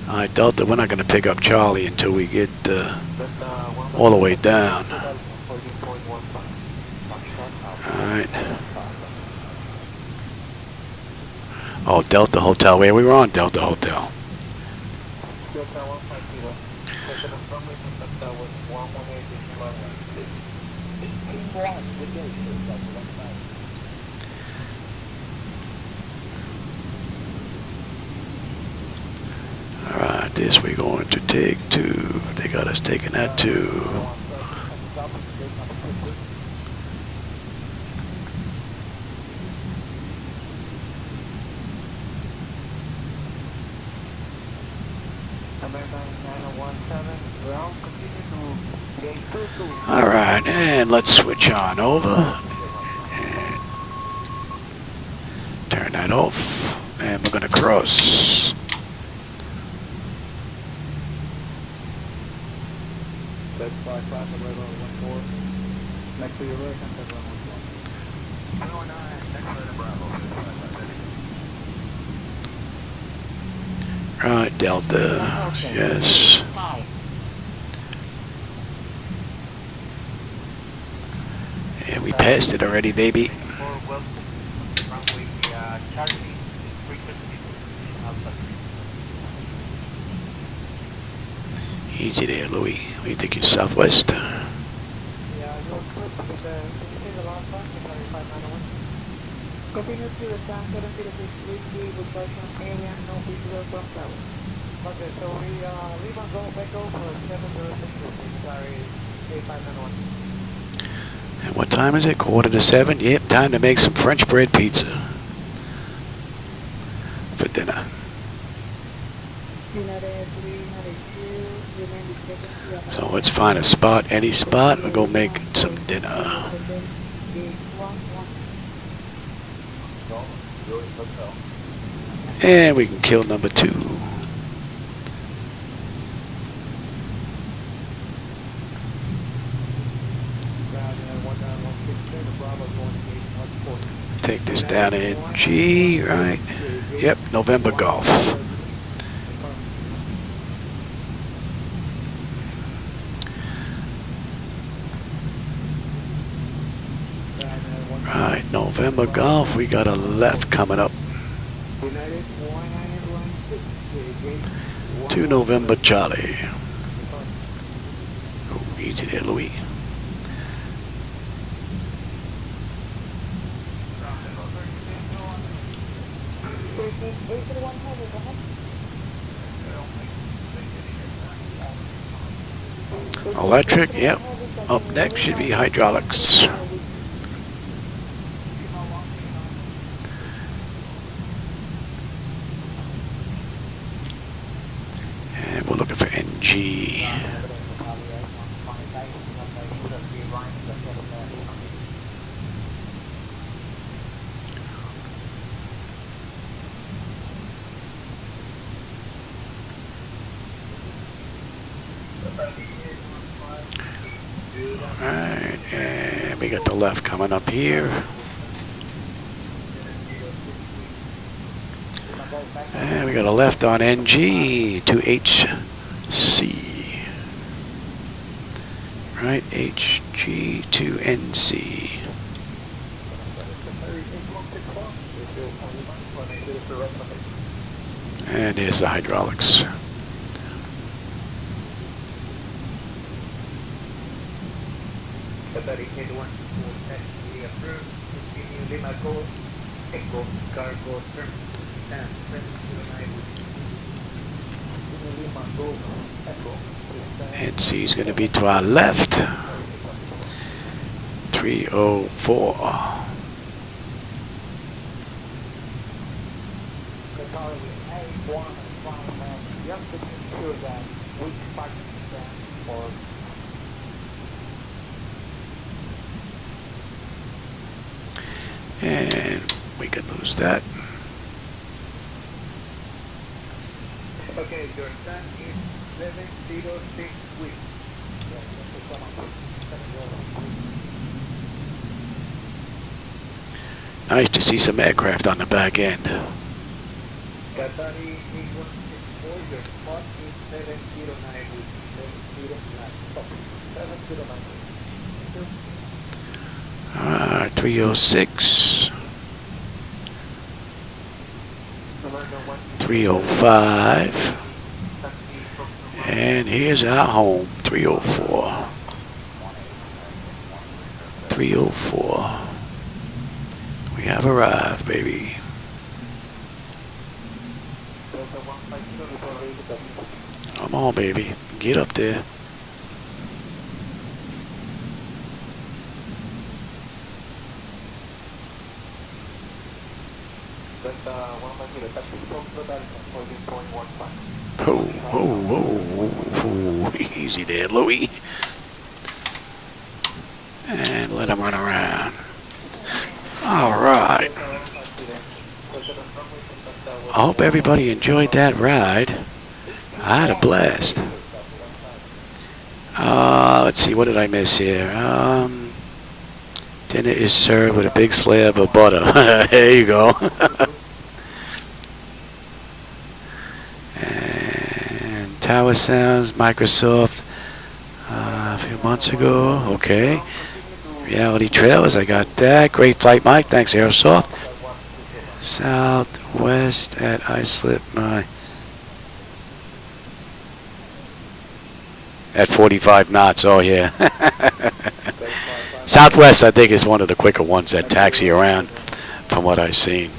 Alright, Delta, we're not going to pick up Charlie until we get all the way down. Alright. Oh, Delta Hotel. Where we were on Delta Hotel. Alright, this we're going to take to. They got us taking that to. Alright, and let's switch on over. And turn that off. And we're going to cross. Next to your right, Right, Delta. Yes. And we passed it already, baby. Easy there, Louis. What do you think? You're southwest? Continue to the south 7 feet of this weekly with version area, no visual from south. Okay, so we leave on go back over 706, sorry, 8591. And what time is it? 6:45? Yep, time to make some French bread pizza for dinner. So let's find a spot, any spot, we'll go make some dinner. And we can kill number 2. Take this down in G, right? Yep, November Golf. Right, November Golf, we got a left coming up. To November Charlie. Oh, easy there, Louis. Electric, yep. Up next should be hydraulics. And we're looking for NG. Alright, and we got the left coming up here. And we got a left on NG to HC. Right, HG to NC. And there's the hydraulics. NC is going to be to our left. 304. And we we can lose that. Okay, your time is 706 weeks. Nice to see some aircraft on the back end. Qatari 8164, your spot is 709 weeks. 709. Stop. 709. 306. 305. And here's our home, 304. 304. We have arrived, baby. Come on, baby. Get up there. Whoa, whoa, whoa, whoa. Easy there, Louie. And let him run around. All right. I hope everybody enjoyed that ride. I had a blast. Let's see, what did I miss here? Dinner is served with a big slab of butter. There you go. And Tower Sounds, Microsoft, a few months ago. Okay. Reality Trailers, I got that. Great flight, Mike. Thanks, Aerosoft. Southwest I slipped my... At 45 knots, oh yeah. Southwest, I think, is one of the quicker ones that taxi around, from what I've seen.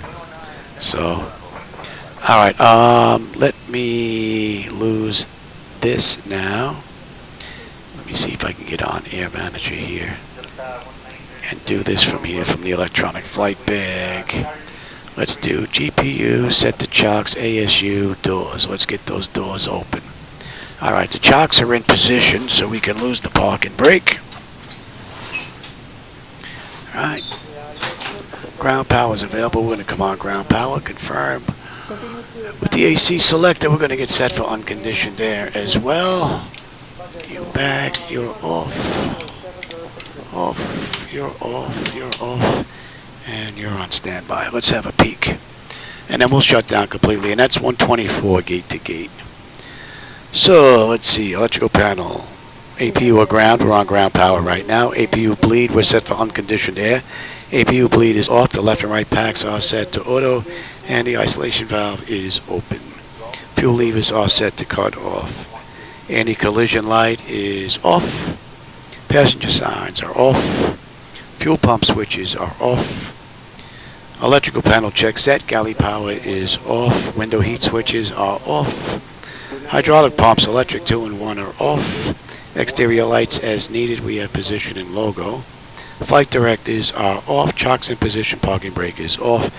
So, alright, let me lose this now. Let me see if I can get on Air Manager here and do this from here, from the electronic flight bag. Let's do GPU, set the chocks, ASU, doors. Let's get those doors open. Alright, the chocks are in position, so we can lose the park and brake. Alright. Ground power is available. We're going to come on ground power, confirm. With the AC selector, we're going to get set for unconditioned air as well. You back, you're off. Off, you're off, you're off. And you're on standby. Let's have a peek. And then we'll shut down completely. And that's 124 gate to gate. So, let's see. Electrical panel. APU or ground. We're on ground power right now. APU bleed. We're set for unconditioned air. APU bleed is off. The left and right packs are set to auto. And the isolation valve is open. Fuel levers are set to cut off. Anti-collision light is off. Passenger signs are off. Fuel pump switches are off. Electrical panel check set. Galley power is off. Window heat switches are off. Hydraulic pumps, electric 2 and 1 are off. Exterior lights as needed. We have position and logo. Flight directives are off. Chocks in position. Parking brake is off.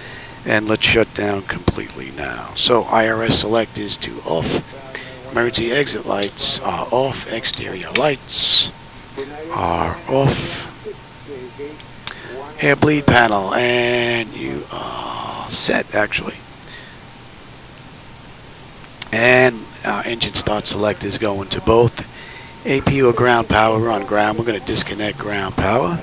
And let's shut down completely now. So IRS select is to off. Emergency exit lights are off. Exterior lights are off. Air bleed panel, and you are set actually. And our engine start select is going to both APU or ground power. We're on ground. We're going to disconnect ground power.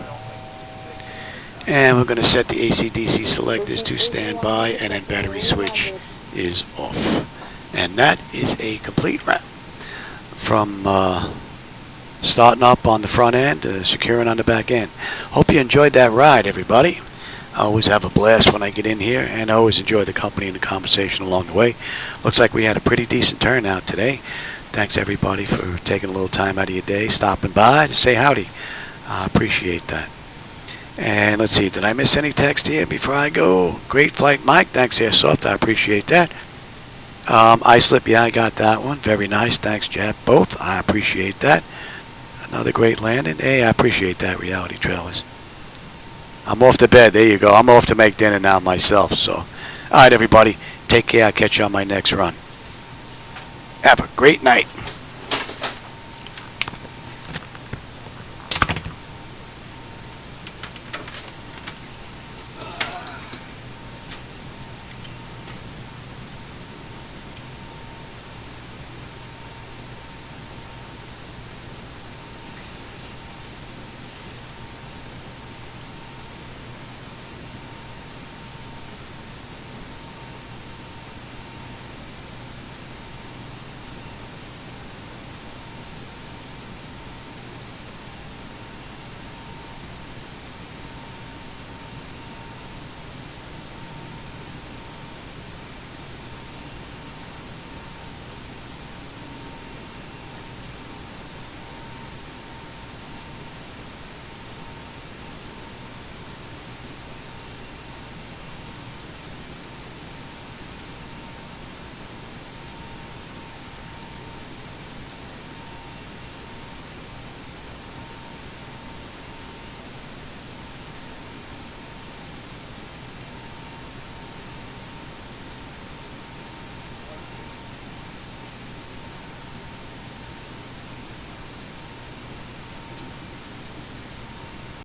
And we're going to set the AC/DC selectors to standby, and then battery switch is off. And that is a complete wrap from starting up on the front end to securing on the back end. Hope you enjoyed that ride, everybody. I always have a blast when I get in here, and I always enjoy the company and the conversation along the way. Looks like we had a pretty decent turnout today. Thanks, everybody, for taking a little time out of your day, stopping by to say howdy. I appreciate that. And let's see, did I miss any text here before I go? Great flight, Mike. Thanks, Airsoft. I appreciate that. I slip, yeah, I got that one. Very nice. Thanks, Jap. Both. I appreciate that. Another great landing. Hey, I appreciate that, Reality Trailers. I'm off to bed. There you go. I'm off to make dinner now myself. So, all right, everybody. Take care. I'll catch you on my next run. Have a great night.